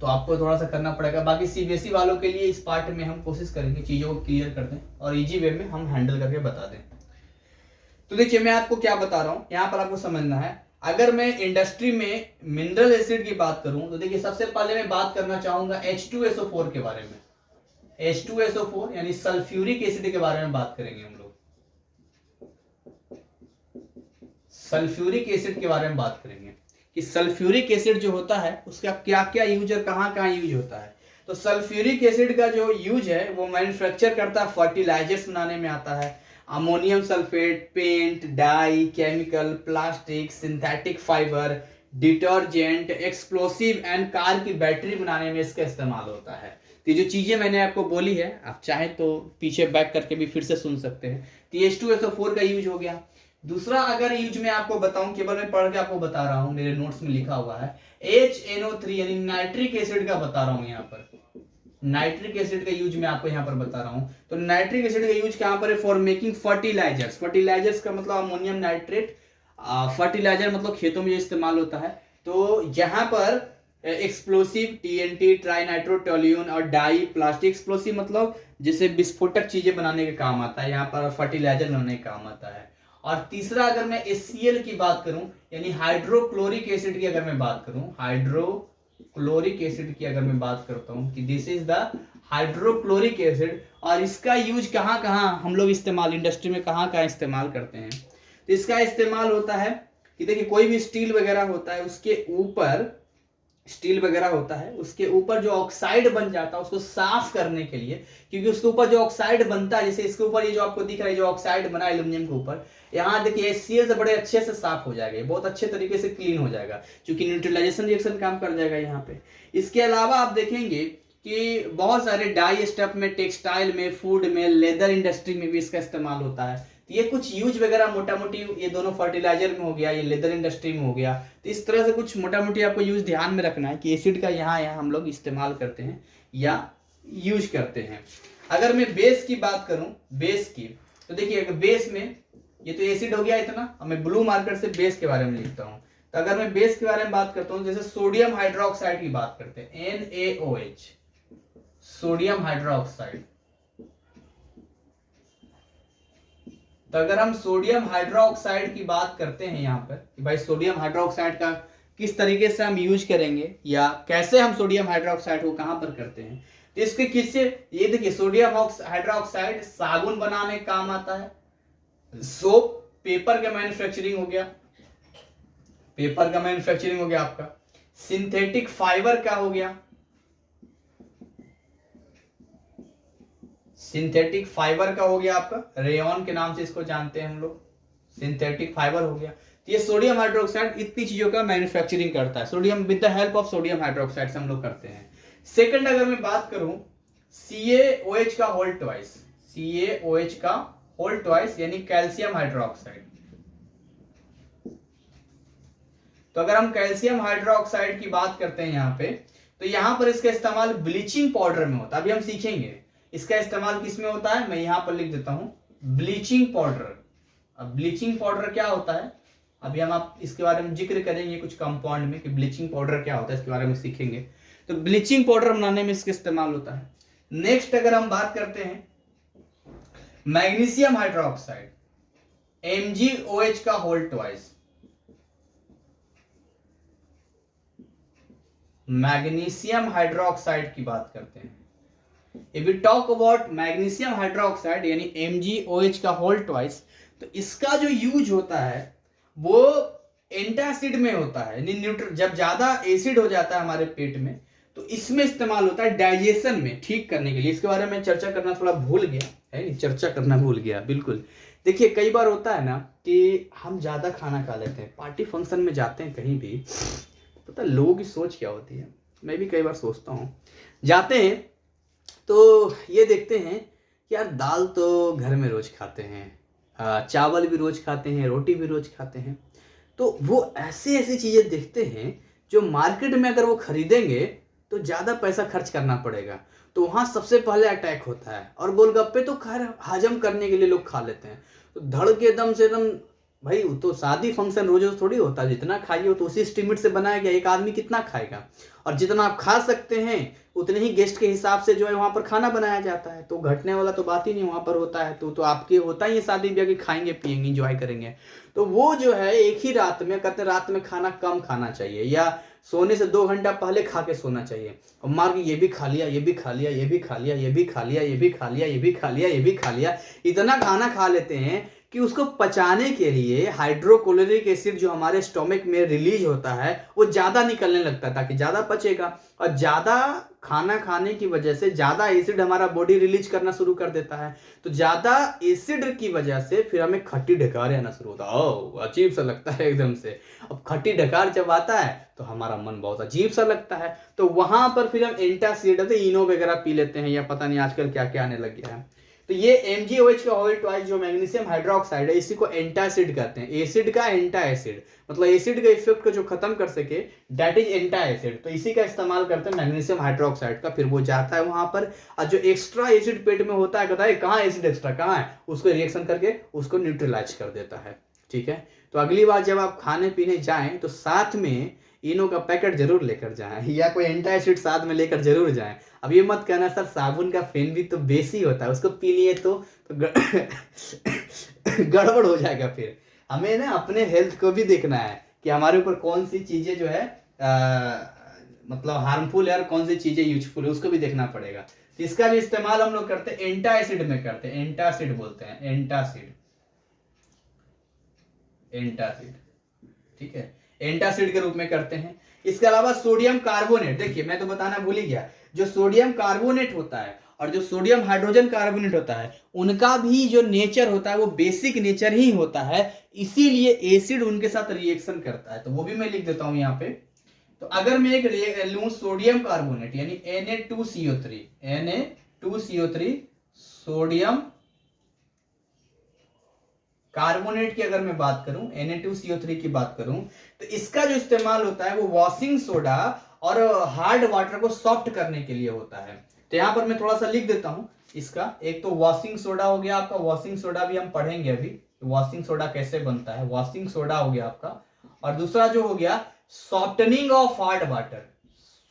तो आपको थोड़ा सा करना पड़ेगा। बाकी CBSE वालों के लिए इस पार्ट में हम कोशिश करेंगे चीजों को क्लियर कर दें और इजी वे में हम हैंडल करके बता दें। तो देखिए मैं आपको क्या बता रहा हूं, यहाँ पर आपको समझना है अगर मैं इंडस्ट्री में मिनरल एसिड की बात करूं तो देखिए सबसे पहले मैं बात करना चाहूंगा H2SO4 के बारे में। H2SO4 यानी सल्फ्यूरिक एसिड के बारे में बात करेंगे हम लोग। सल्फ्यूरिक एसिड के बारे में बात करेंगे कि सल्फ्यूरिक एसिड जो होता है उसका क्या क्या यूज और कहाँ कहाँ यूज होता है। तो सल्फ्यूरिक एसिड का जो यूज है वो मैन्युफैक्चर करता है फर्टिलाइजर्स बनाने में आता है, ammonium sulphate, paint, dye, chemical, plastic, synthetic fibre, detergent, explosive and car की बैटरी बनाने में इसका इस्तेमाल होता है। तो ये जो चीजें मैंने आपको बोली है आप चाहे तो पीछे बैक करके भी फिर से सुन सकते हैं। तो H2SO4 का यूज हो गया। दूसरा अगर यूज मैं आपको बताऊं, केवल मैं पढ़ के आपको बता रहा हूं, मेरे नोट्स में लिखा हुआ है HNO3 यानी नाइट्रिक एसिड का बता रहा हूं। यहाँ पर नाइट्रिक एसिड का यूज मैं आपको यहाँ पर बता रहा हूं। तो नाइट्रिक एसिड का यूज कहां पर है? For making fertilisers. फर्टिलाइजर्स का मतलब अमोनियम नाइट्रेट, फर्टिलाइजर मतलब खेतों में इस्तेमाल होता है। तो यहाँ पर एक्सप्लोसिव, TNT, ट्राइनाइट्रोटोल्यून और डाई, प्लास्टिक। एक्सप्लोसिव मतलब जैसे विस्फोटक चीजें बनाने के काम आता है, यहाँ पर फर्टिलाइजर बनाने के काम आता है। और तीसरा अगर मैं HCl की बात करूं यानी हाइड्रोक्लोरिक एसिड की अगर मैं बात करूं, हाइड्रोक्लोरिक एसिड की अगर मैं बात करता हूं कि this is the hydrochloric acid, और इसका यूज कहां कहां हम लोग इस्तेमाल इंडस्ट्री में कहां कहां इस्तेमाल करते हैं। तो इसका इस्तेमाल होता है कि देखिए कोई भी स्टील वगैरह होता है उसके ऊपर, स्टील वगैरह होता है उसके ऊपर जो ऑक्साइड बन जाता है उसको साफ करने के लिए, क्योंकि उसके ऊपर जो ऑक्साइड बनता है, जैसे इसके ऊपर ये जो आपको दिख रहा है जो ऑक्साइड बना है एल्यूमिनियम के ऊपर, यहाँ देखिए HCl से बड़े अच्छे से साफ हो जाएगा, बहुत अच्छे तरीके से क्लीन हो जाएगा क्योंकि न्यूट्रलाइजेशन रिएक्शन काम कर जाएगा यहाँ पे। इसके अलावा आप देखेंगे कि बहुत सारे डाई स्टफ में, टेक्सटाइल में, फूड में, लेदर इंडस्ट्री में भी इसका इस्तेमाल होता है। तो ये कुछ यूज वगैरह मोटा मोटी ये दोनों फर्टिलाइजर में हो गया, ये लेदर इंडस्ट्री में हो गया। तो इस तरह से कुछ मोटा मोटी आपको यूज ध्यान में रखना है कि एसिड का यहाँ यहाँ हम लोग इस्तेमाल करते हैं या यूज करते हैं। अगर मैं बेस की बात करूं, बेस की, तो देखिए अगर बेस में ये तो एसिड हो गया इतना, अब मैं ब्लू मार्कर से बेस के बारे में लिखता हूं। तो अगर मैं बेस के बारे में बात करता हूं जैसे सोडियम हाइड्रोक्साइड की बात करते हैं, NaOH, सोडियम हाइड्रोक्साइड। तो अगर हम सोडियम हाइड्रोक्साइड की बात करते हैं यहाँ पर कि भाई सोडियम हाइड्रोक्साइड का किस तरीके से हम यूज करेंगे या कैसे हम सोडियम हाइड्रोक्साइड को कहां पर करते हैं, तो इसके किससे, ये देखिए सोडियम हाइड्रोक्साइड साबुन बनाने काम आता है, सोप, पेपर का मैन्युफैक्चरिंग हो गया, पेपर का मैन्युफैक्चरिंग हो गया आपका, सिंथेटिक फाइबर का हो गया, सिंथेटिक फाइबर का हो गया आपका, रेयन के नाम से इसको जानते हैं हम लोग, सिंथेटिक फाइबर हो गया। तो ये सोडियम हाइड्रोक्साइड इतनी चीजों का मैन्युफैक्चरिंग करता है, sodium with the help of sodium hydroxide हम लोग करते हैं। सेकंड अगर मैं बात करूं CaOH का होल ट्वाइस, CaOH का होल ट्वाइस यानी कैल्शियम हाइड्रोक्साइड। तो अगर हम कैल्शियम हाइड्रोक्साइड की बात करते हैं यहाँ पे, तो यहां पर इसका इस्तेमाल ब्लीचिंग पाउडर में होता है। अभी हम सीखेंगे इसका इस्तेमाल किस में होता है, मैं यहां पर लिख देता हूं ब्लीचिंग पाउडर। अब ब्लीचिंग पाउडर क्या होता है, अभी हम आप इसके बारे में जिक्र करेंगे कुछ कंपाउंड में कि ब्लीचिंग पाउडर क्या होता है, इसके बारे में सीखेंगे। तो ब्लीचिंग पाउडर बनाने में इसका इस्तेमाल होता है। नेक्स्ट अगर हम बात करते हैं मैग्नीशियम हाइड्रोक्साइड, MgOH का होल ट्वाइस, मैग्नीशियम हाइड्रोक्साइड की बात करते हैं। If we talk about magnesium hydroxide यानी MgOH का होल ट्वाइस, तो इसका जो यूज होता है वो एंटासिड में होता है, न्यूट्रल, जब ज्यादा एसिड हो जाता है हमारे पेट में तो इसमें इस्तेमाल होता है डाइजेशन में ठीक करने के लिए। इसके बारे में चर्चा करना थोड़ा भूल गया है, नहीं चर्चा करना भूल गया बिल्कुल। देखिए कई बार होता है ना कि हम ज्यादा खाना खा लेते हैं, पार्टी फंक्शन में जाते हैं कहीं भी, पता है लोगों की सोच क्या होती है, मैं भी कई बार सोचता हूँ, जाते हैं तो ये देखते हैं कि यार दाल तो घर में रोज खाते हैं, चावल भी रोज खाते हैं, रोटी भी रोज खाते हैं, तो वो ऐसी ऐसी चीजें देखते हैं जो मार्केट में अगर वो खरीदेंगे तो ज्यादा पैसा खर्च करना पड़ेगा, तो वहां सबसे पहले अटैक होता है। और गोलगप्पे तो खैर हजम करने के लिए लोग खा लेते हैं, तो धड़ के एकदम से एकदम भाई वो तो शादी फंक्शन रोज रोज थोड़ी होता है, जितना खाइए वो तो उसी स्टीमेट से बनाया गया, एक आदमी कितना खाएगा, और जितना आप खा सकते हैं उतने ही गेस्ट के हिसाब से जो है वहां पर खाना बनाया जाता है, तो घटने वाला तो बात ही नहीं वहां पर होता है। तो आपके होता ही है शादी ब्याह की, खाएंगे पिएंगे इंजॉय करेंगे। तो वो जो है एक ही रात में, कहते हैं रात में खाना कम खाना चाहिए, या सोने से 2 घंटा पहले खा के सोना चाहिए। और मार के ये भी खा लिया, ये भी खा लिया, ये भी खा लिया, ये भी खा लिया, ये भी खा लिया, ये भी खा लिया, ये भी खा लिया, इतना खाना खा लेते हैं कि उसको पचाने के लिए हाइड्रोक्लोरिक एसिड जो हमारे स्टोमक में रिलीज होता है वो ज्यादा निकलने लगता है, ताकि ज्यादा पचेगा। और ज्यादा खाना खाने की वजह से ज्यादा एसिड हमारा बॉडी रिलीज करना शुरू कर देता है। तो ज्यादा एसिड की वजह से फिर हमें खट्टी ढकार आना शुरू होता है। ओह, अजीब सा लगता है एकदम से। अब खट्टी ढकार जब आता है तो हमारा मन बहुत अजीब सा लगता है। तो वहां पर फिर हम एंटासिड इनो वगैरह पी लेते हैं, या पता नहीं आजकल क्या क्या आने लग गया है। तो ये MgOH का होल ट्वाइस जो मैग्नीशियम हाइड्रोक्साइड है, इसी को एंटासिड कहते हैं। एसिड का एंटा एसिड, मतलब एसिड के इफेक्ट को जो खत्म कर सके, दैट इज एंटा एसिड। तो इसी का इस्तेमाल करते हैं मैग्नीशियम हाइड्रोक्साइड का। फिर वो जाता है वहां पर, और जो एक्स्ट्रा एसिड पेट में होता है, कहता है कहाँ एसिड एक्स्ट्रा कहाँ है, उसको रिएक्शन करके उसको न्यूट्रलाइज कर देता है। ठीक है, तो अगली बार जब आप खाने पीने जाएं तो साथ में इनो का पैकेट जरूर लेकर जाएं, या कोई एंटासिड साथ में लेकर जरूर जाएं। अब ये मत कहना सर साबुन का फेन भी तो बेसी होता है, उसको पी लिए तो गड़बड़ हो जाएगा। फिर हमें ना अपने हेल्थ को भी देखना है कि हमारे ऊपर कौन सी चीजें जो है मतलब हार्मफुल है और कौन सी चीजें यूजफुल है, उसको भी देखना पड़ेगा। तो इसका भी इस्तेमाल हम लोग करते हैं एंटासिड में करते हैं, एंटासिड बोलते हैं, एंटासिड, एंटासिड। ठीक है, एंटासिड के रूप में करते हैं। इसके अलावा सोडियम कार्बोनेट, देखिए मैं तो बताना भूल ही गया, जो सोडियम कार्बोनेट होता है और जो सोडियम हाइड्रोजन कार्बोनेट होता है, उनका भी जो नेचर होता है वो बेसिक नेचर ही होता है, इसीलिए एसिड उनके साथ रिएक्शन करता है। तो वो भी मैं लिख देता हूं यहां पे। तो अगर मैं एक लूं सोडियम कार्बोनेट यानी Na2CO3, Na2CO3 सोडियम कार्बोनेट की अगर मैं बात करूं, Na2CO3 की बात करूं, तो इसका जो इस्तेमाल होता है वो वॉशिंग सोडा और हार्ड वाटर को सॉफ्ट करने के लिए होता है। तो यहां पर मैं थोड़ा सा लिख देता हूं इसका। एक तो वॉशिंग सोडा हो गया आपका, वॉशिंग सोडा भी हम पढ़ेंगे अभी, वॉशिंग सोडा कैसे बनता है, वॉशिंग सोडा हो गया आपका। और दूसरा जो हो गया softening of hard water,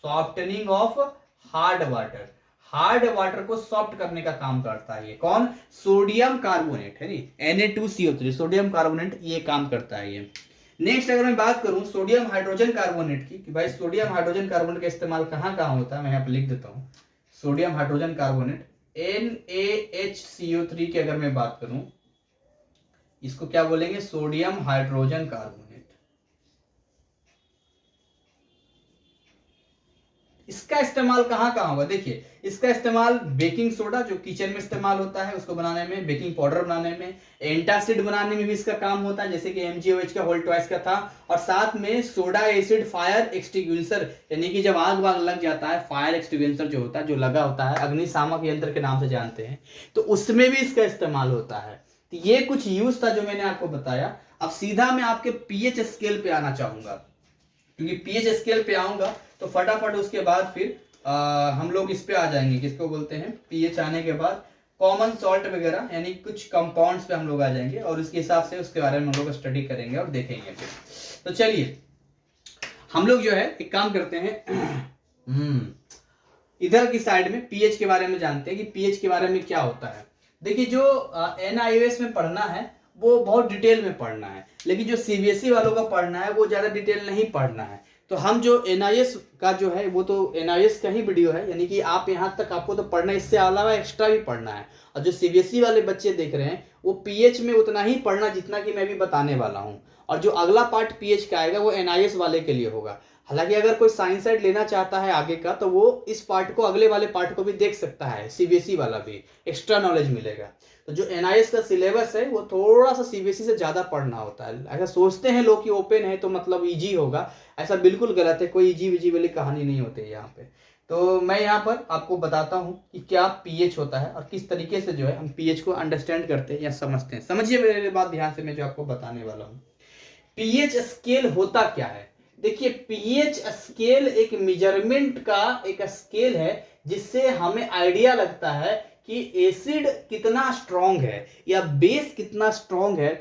softening of hard water, hard water को सॉफ्ट करने का काम करता है ये कौन, सोडियम कार्बोनेट है नी, Na2CO3 सोडियम कार्बोनेट, ये काम करता है ये। नेक्स्ट अगर मैं बात करूं सोडियम हाइड्रोजन कार्बोनेट की, कि भाई सोडियम हाइड्रोजन कार्बोनेट का इस्तेमाल कहां कहां होता है, मैं यहां पर लिख देता हूं। सोडियम हाइड्रोजन कार्बोनेट NaHCO3 की अगर मैं बात करूं, इसको क्या बोलेंगे, सोडियम हाइड्रोजन कार्बोनेट। इसका इस्तेमाल कहां कहां होगा, देखिए इसका इस्तेमाल बेकिंग सोडा जो किचन में इस्तेमाल होता है उसको बनाने में, बेकिंग पाउडर बनाने में, एंटासिड बनाने में भी इसका काम होता है, जैसे कि MgOH का होल ट्वाइस का था। और साथ में सोडा एसिड फायर एक्सटिंग्विशर, यानी कि जब आग वाग लग जाता है, फायर एक्सटिंग्विशर जो होता है, जो लगा होता है, अग्निशामक यंत्र के नाम से जानते हैं, तो उसमें भी इसका इस्तेमाल होता है। तो ये कुछ यूज था जो मैंने आपको बताया। अब सीधा मैं आपके पीएच स्केल पे आना चाहूंगा, क्योंकि पीएच स्केल पे आऊंगा तो फटाफट उसके बाद फिर हम लोग इस पे आ जाएंगे, किसको बोलते हैं, पीएच आने के बाद कॉमन सॉल्ट वगैरह, यानी कुछ कंपाउंड्स पे हम लोग आ जाएंगे, और उसके हिसाब से उसके बारे में हम लोग स्टडी करेंगे और देखेंगे फिर। तो चलिए हम लोग जो है एक काम करते हैं, इधर की साइड में पीएच के बारे में जानते हैं कि पीएच के बारे में क्या होता है। देखिए जो NIOS में पढ़ना है वो बहुत डिटेल में पढ़ना है, लेकिन जो CBSE वालों का पढ़ना है वो ज्यादा डिटेल नहीं पढ़ना है। तो हम जो NIS का जो है वो तो NIS का ही वीडियो है, यानी कि आप यहाँ तक आपको तो पढ़ना है, इससे अलावा एक्स्ट्रा भी पढ़ना है। और जो CBSE वाले बच्चे देख रहे हैं वो पीएच में उतना ही पढ़ना जितना कि मैं भी बताने वाला हूँ, और जो अगला पार्ट पीएच का आएगा वो NIS वाले के लिए होगा। हालांकि अगर कोई साइंस साइड लेना चाहता है आगे का तो वो इस पार्ट को, अगले वाले पार्ट को भी देख सकता है, CBSE वाला भी एक्स्ट्रा नॉलेज मिलेगा। तो जो NIS का सिलेबस है वो थोड़ा सा CBSE से ज्यादा पढ़ना होता है। ऐसा सोचते हैं लोग कि ओपन है तो मतलब इजी होगा, ऐसा बिल्कुल गलत है, कोई इजी विजी वाली कहानी नहीं होती है यहाँ पे। तो मैं यहाँ पर आपको बताता हूँ कि क्या पीएच होता है और किस तरीके से जो है हम पीएच को अंडरस्टैंड करते हैं या समझते हैं। समझिए मेरे बात ध्यान से, मैं जो आपको बताने वाला हूँ। पीएच स्केल होता क्या है, देखिए पीएच स्केल एक मेजरमेंट का एक स्केल है जिससे हमें आइडिया लगता है कि एसिड कितना स्ट्रांग है या बेस कितना स्ट्रांग है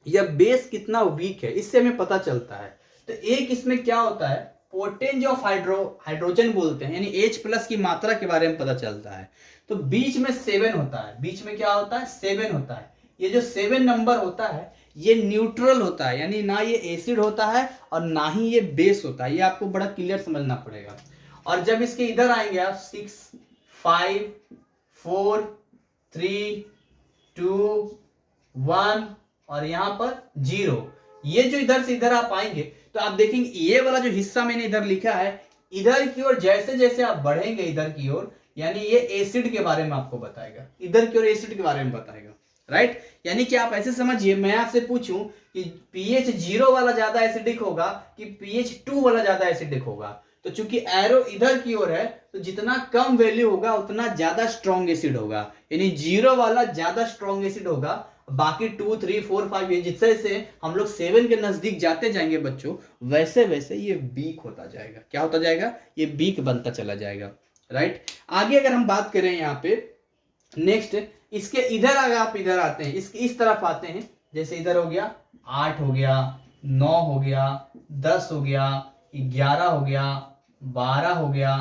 या बेस कितना वीक है, इससे हमें पता चलता है। तो एक इसमें क्या होता है, पोटेंज ऑफ हाइड्रोजन बोलते हैं, यानी H+ की मात्रा के बारे में पता चलता है। तो बीच में 7 होता है, बीच में क्या होता है, 7 होता है। ये जो 7 नंबर होता है ये न्यूट्रल होता है, यानी ना ये एसिड होता है और ना ही ये बेस होता है। ये आपको बड़ा क्लियर समझना पड़ेगा। और जब इसके इधर आएंगे आप 6, 5, 4, 3, 2, 1 और यहां पर 0, ये जो इधर से इधर आप आएंगे तो आप देखेंगे ये वाला जो हिस्सा मैंने इधर लिखा है, इधर की ओर जैसे जैसे आप बढ़ेंगे इधर की ओर, यानी ये एसिड के बारे में आपको बताएगा, इधर की ओर एसिड के बारे में बताएगा, राइट। यानी कि आप ऐसे समझिए, मैं आपसे पूछूं कि pH 0 वाला ज्यादा एसिडिक होगा कि pH 2 वाला ज्यादा एसिडिक होगा, तो चूंकि एरो इधर की ओर है तो जितना कम वैल्यू होगा उतना ज्यादा स्ट्रॉन्ग एसिड होगा, यानी 0 वाला ज्यादा स्ट्रॉन्ग एसिड होगा। बाकी 2, 3, 4, 5 ये जिससे से हम लोग 7 के नजदीक जाते जाएंगे बच्चों, वैसे वैसे ये वीक होता जाएगा। क्या होता जाएगा, ये वीक बनता चला जाएगा, राइट। आगे अगर हम बात करें यहाँ पे नेक्स्ट, इसके इधर अगर आप इधर आते हैं, इसके इस तरफ आते हैं, जैसे इधर हो गया 8 हो गया, 9 हो गया, 10 हो गया, 11 हो गया, 12 हो गया,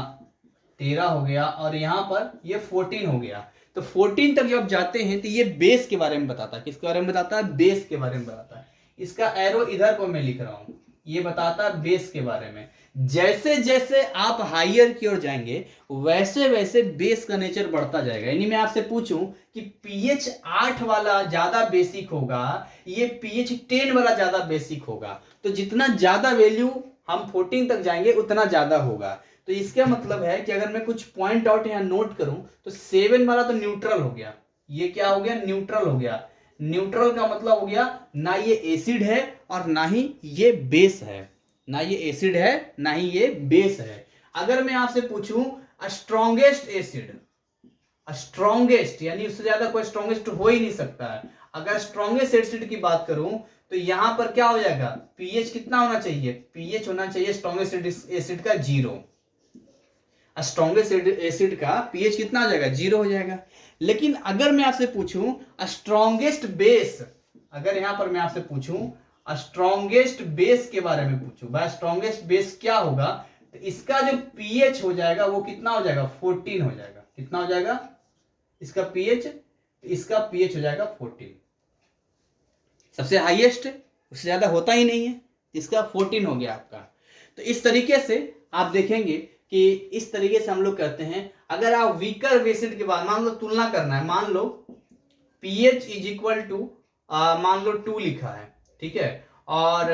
13 हो गया और यहाँ पर ये 14 हो गया। तो 14 तक जब जाते हैं तो ये बेस के बारे में बताता है। किसके बारे में बताता है, बेस के बारे में बताता है। इसका एरो इधर को मैं लिख रहा हूं, ये बताता है बेस के बारे में। जैसे जैसे आप हायर की ओर जाएंगे वैसे वैसे बेस का नेचर बढ़ता जाएगा। यानी मैं आपसे पूछूं कि pH 8 वाला ज्यादा बेसिक होगा, ये pH 10 वाला ज्यादा बेसिक होगा, तो जितना ज्यादा वैल्यू हम 14 तक जाएंगे उतना ज्यादा होगा। तो इसका मतलब है कि अगर मैं कुछ पॉइंट आउट यहां नोट करूं तो 7 वाला तो न्यूट्रल हो गया, ये क्या हो गया, न्यूट्रल हो गया। न्यूट्रल का मतलब हो गया ना ये एसिड है और ना ही ये बेस है, ना ये एसिड है ना ही ये बेस है। अगर मैं आपसे पूछूं स्ट्रॉन्गेस्ट एसिड, स्ट्रॉन्गेस्ट यानी उससे ज्यादा कोई स्ट्रॉन्गेस्ट हो ही नहीं सकता है। अगर स्ट्रॉन्गेस्ट एसिड की बात करूं तो यहां पर क्या हो जाएगा, पीएच कितना होना चाहिए, पीएच होना चाहिए स्ट्रॉन्गेस्ट एसिड का 0। स्ट्रॉन्गेस्ट एसिड का पीएच कितना हो जाएगा, 0 हो जाएगा। लेकिन अगर मैं आपसे पूछूं स्ट्रॉन्गेस्ट बेस, अगर यहां पर मैं आपसे पूछूं स्ट्रॉन्गेस्ट बेस के बारे में पूछूं, भाई स्ट्रॉन्गेस्ट बेस क्या होगा, तो इसका जो पीएच हो जाएगा वो कितना हो जाएगा, 14 हो जाएगा। कितना हो जाएगा इसका पीएच, इसका पीएच हो जाएगा 14। सबसे हाईएस्ट, उससे ज्यादा होता ही नहीं है, इसका 14 हो गया आपका। तो इस तरीके से आप देखेंगे कि इस तरीके से हम लोग कहते हैं। अगर आप वीकर एसिड के बाद मान लो तुलना करना है, मान लो pH इज इक्वल टू मान लो 2 लिखा है, ठीक है, और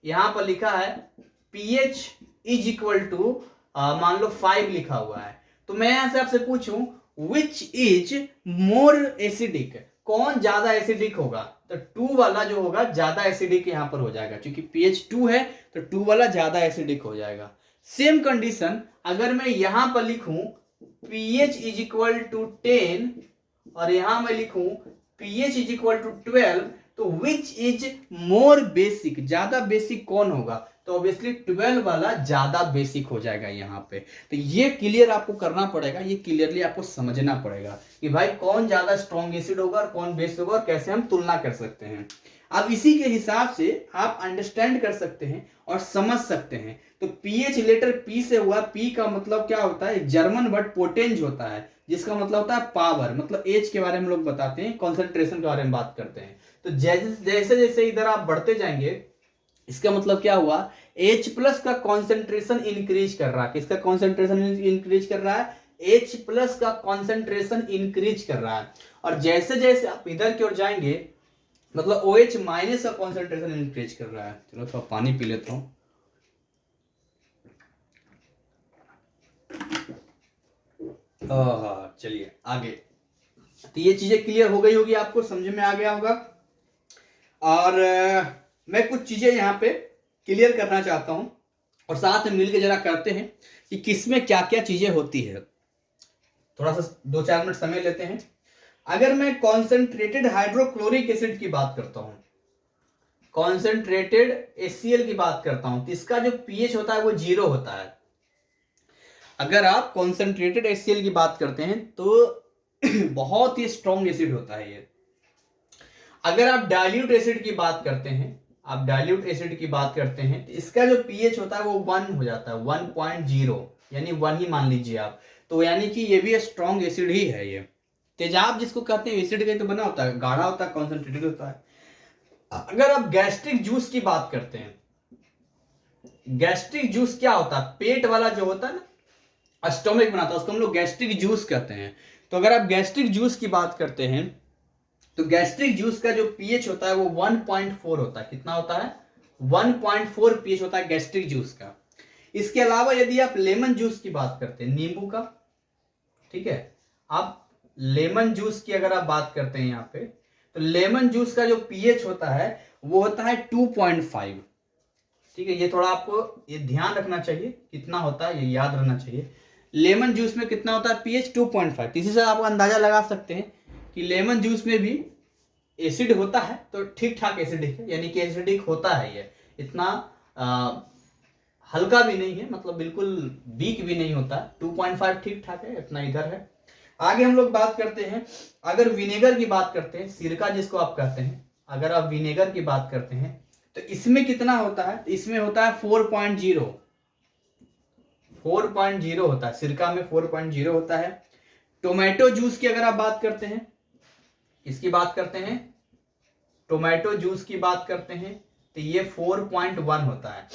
यहां पर लिखा है pH इज इक्वल टू मान लो 5 लिखा हुआ है, तो मैं यहां से आपसे पूछूं विच इज मोर एसिडिक, कौन ज्यादा एसिडिक होगा, तो 2 वाला जो होगा ज्यादा एसिडिक यहां पर हो जाएगा, क्योंकि pH 2 है तो 2 वाला ज्यादा एसिडिक हो जाएगा। सेम कंडीशन अगर मैं यहां पर लिखूं pH इज इक्वल टू 10 और यहां मैं लिखूं pH इज इक्वल टू 12, तो विच इज मोर बेसिक, ज्यादा बेसिक कौन होगा, तो ऑब्वियसली 12 वाला ज्यादा बेसिक हो जाएगा यहाँ पे। तो ये क्लियर आपको करना पड़ेगा, ये क्लियरली आपको समझना पड़ेगा कि भाई कौन ज्यादा स्ट्रॉन्ग एसिड होगा और कौन बेस होगा और कैसे हम तुलना कर सकते हैं। अब इसी के हिसाब से आप अंडरस्टैंड कर सकते हैं और समझ सकते हैं। तो पीएच लेटर पी से हुआ, पी का मतलब क्या होता है, जर्मन वर्ड पोटेंज होता है, जिसका मतलब होता है पावर, मतलब एच के बारे में लोग बताते हैं, कॉन्सेंट्रेशन के बारे में बात करते हैं। तो जैसे जैसे इधर आप बढ़ते जाएंगे, इसका मतलब क्या हुआ, H+ का कॉन्सेंट्रेशन इंक्रीज कर रहा है। किसका कॉन्सेंट्रेशन इंक्रीज कर रहा है, H+ का कॉन्सेंट्रेशन इंक्रीज कर रहा है। और जैसे जैसे आप इधर की ओर जाएंगे मतलब OH- का कॉन्सेंट्रेशन इंक्रीज कर रहा है। चलो थोड़ा पानी पी लेता हूं। चलिए आगे। तो ये चीजें क्लियर हो गई होगी, आपको समझ में आ गया होगा। और मैं कुछ चीजें यहाँ पे क्लियर करना चाहता हूं और साथ में मिलकर जरा करते हैं कि किसमें क्या क्या चीजें होती है। थोड़ा सा 2-4 मिनट समय लेते हैं। अगर मैं कॉन्सेंट्रेटेड हाइड्रोक्लोरिक एसिड की बात करता हूं, कॉन्सेंट्रेटेड HCl की बात करता हूं, तो इसका जो पीएच होता है वो 0 होता है। अगर आप कॉन्सेंट्रेटेड HCl की बात करते हैं तो बहुत ही स्ट्रॉन्ग एसिड होता है ये। अगर आप डाइल्यूट एसिड की बात करते हैं, आप डाइल्यूट एसिड की बात करते हैं तो इसका जो पीएच होता है वो 1 हो जाता है, 1.0, यानी 1 ही मान लीजिए आप। तो यानी कि ये भी स्ट्रॉन्ग एसिड ही है। ये तेजाब जिसको कहते हैं एसिड का तो बना होता है, गाढ़ा होता है, कॉन्सेंट्रेटेड होता है। अगर आप गैस्ट्रिक जूस की बात करते हैं, गैस्ट्रिक जूस क्या होता है, पेट वाला जो होता है ना, स्टोमक बनाता है, उसको हम लोग गैस्ट्रिक जूस कहते हैं। तो अगर आप गैस्ट्रिक जूस की बात करते हैं तो गैस्ट्रिक जूस का जो पीएच होता है वो 1.4 होता है। कितना होता है? 1.4 पीएच होता है गैस्ट्रिक जूस का। इसके अलावा यदि आप लेमन जूस की बात करते हैं, नींबू का, ठीक है, आप लेमन जूस की अगर आप बात करते हैं यहाँ पे, तो लेमन जूस का जो पीएच होता है वो होता है 2.5। ठीक है, ये थोड़ा आपको ये ध्यान रखना चाहिए, कितना होता है ये याद रहना चाहिए। लेमन जूस में कितना होता है? पीएच 2.5। इसी से आप अंदाजा लगा सकते हैं कि लेमन जूस में भी एसिड होता है, तो ठीक ठाक एसिडिक है, यानी कि एसिडिक होता है। ये इतना हल्का भी नहीं है, मतलब बिल्कुल वीक भी नहीं होता। 2.5 ठीक ठाक है, इतना इधर है। आगे हम लोग बात करते हैं, अगर विनेगर की बात करते हैं, सिरका जिसको आप कहते हैं, अगर आप विनेगर की बात करते हैं तो इसमें कितना होता है? इसमें होता है 4.0 होता है, सिरका में 4.0 होता है। टोमेटो जूस की अगर आप बात करते हैं, इसकी बात करते हैं, टोमेटो जूस की बात करते हैं तो ये 4.1 होता है।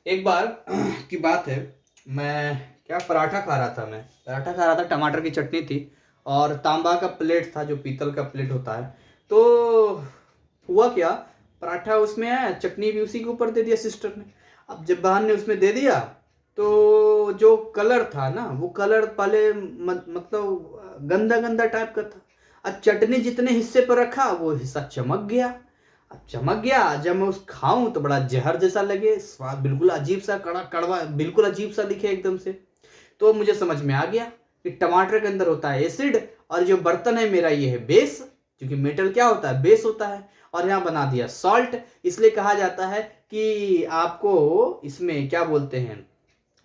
एक बार की बात है, मैं क्या पराठा खा रहा था, टमाटर की चटनी थी और तांबा का प्लेट था, जो पीतल का प्लेट होता है। तो हुआ क्या, पराठा उसमें आया, चटनी भी उसी के ऊपर दे दिया सिस्टर ने। अब जब बहन ने उसमें दे दिया तो जो कलर था ना, वो कलर पहले मतलब गंदा गंदा टाइप का था। अब चटनी जितने हिस्से पर रखा वो हिस्सा चमक गया। अब चमक गया, जब मैं उस खाऊं तो बड़ा जहर जैसा लगे, स्वाद बिल्कुल अजीब सा, कड़वा बिल्कुल अजीब सा दिखे एकदम से। तो मुझे समझ में आ गया कि टमाटर के अंदर होता है एसिड, और जो बर्तन है मेरा ये है बेस, क्योंकि मेटल क्या होता है? बेस होता है। और यहाँ बना दिया सॉल्ट। इसलिए कहा जाता है कि आपको इसमें क्या बोलते हैं,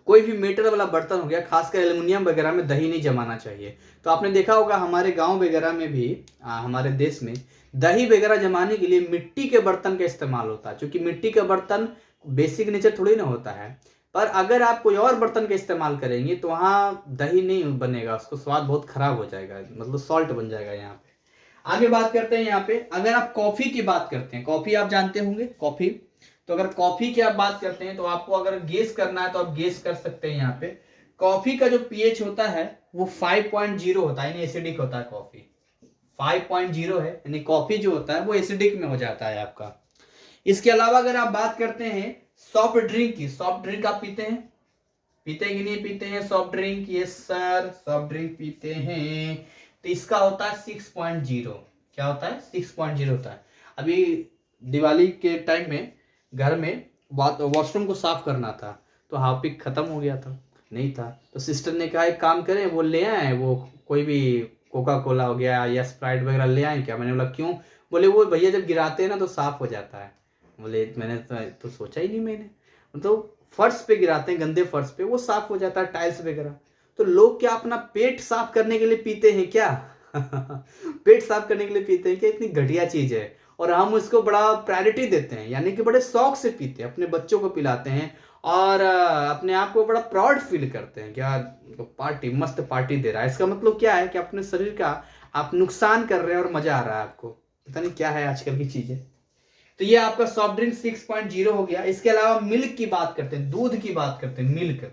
कोई भी मेटल वाला बर्तन हो गया, खासकर एल्युमिनियम वगैरह में दही नहीं जमाना चाहिए। तो आपने देखा होगा हमारे गांव वगैरह में भी, हमारे देश में दही वगैरह जमाने के लिए मिट्टी के बर्तन का इस्तेमाल होता है, क्योंकि मिट्टी का बर्तन बेसिक नेचर थोड़ी ना होता है। पर अगर आप कोई और बर्तन का इस्तेमाल करेंगे तो वहाँ दही नहीं बनेगा, उसको स्वाद बहुत खराब हो जाएगा, मतलब सॉल्ट बन जाएगा यहाँ पे। आगे बात करते हैं यहाँ पे, अगर आप कॉफी की बात करते हैं, कॉफी आप जानते होंगे, कॉफी। तो अगर कॉफी की आप बात करते हैं तो आपको अगर गेस करना है तो आप गेस कर सकते हैं यहाँ पे। कॉफी का जो पीएच होता है वो 5.0 होता है, यानी एसिडिक होता है कॉफी। 5.0 है, यानी कॉफी जो होता है वो एसिडिक में हो जाता है आपका। इसके अलावा अगर आप बात करते हैं सॉफ्ट ड्रिंक की, सॉफ्ट ड्रिंक आप पीते हैं कि नहीं पीते हैं soft drink? Yes sir, soft drink पीते हैं। तो इसका होता है 6.0। क्या होता है? 6.0 होता है। अभी दिवाली के टाइम में घर में वॉशरूम को साफ करना था, तो हार्पिक खत्म हो गया था, नहीं था। तो सिस्टर ने कहा एक काम करें, वो ले आए, वो कोई भी कोका कोला हो गया या स्प्राइट वगैरह ले आए क्या? मैंने बोला क्यों? बोले वो भैया जब गिराते हैं ना तो साफ हो जाता है। बोले मैंने तो सोचा ही नहीं, मैंने तो फर्श पे गिराते हैं, गंदे फर्श पे, वो साफ हो जाता है, टाइल्स वगैरह। तो लोग क्या अपना पेट साफ करने के लिए पीते हैं क्या? पेट साफ करने के लिए पीते हैं क्या? इतनी घटिया चीज है। और हम उसको बड़ा प्रायोरिटी देते हैं, यानी कि बड़े शौक से पीते हैं, अपने बच्चों को पिलाते हैं और अपने आप को बड़ा प्राउड फील करते हैं कि यार पार्टी, मस्त पार्टी दे रहा है। इसका मतलब क्या है कि अपने शरीर का आप नुकसान कर रहे हैं और मजा आ रहा है आपको। पता नहीं क्या है आजकल की चीजें। तो ये आपका सॉफ्ट ड्रिंक 6.0 हो गया। इसके अलावा मिल्क की बात करते हैं, दूध की बात करते हैं, मिल्क।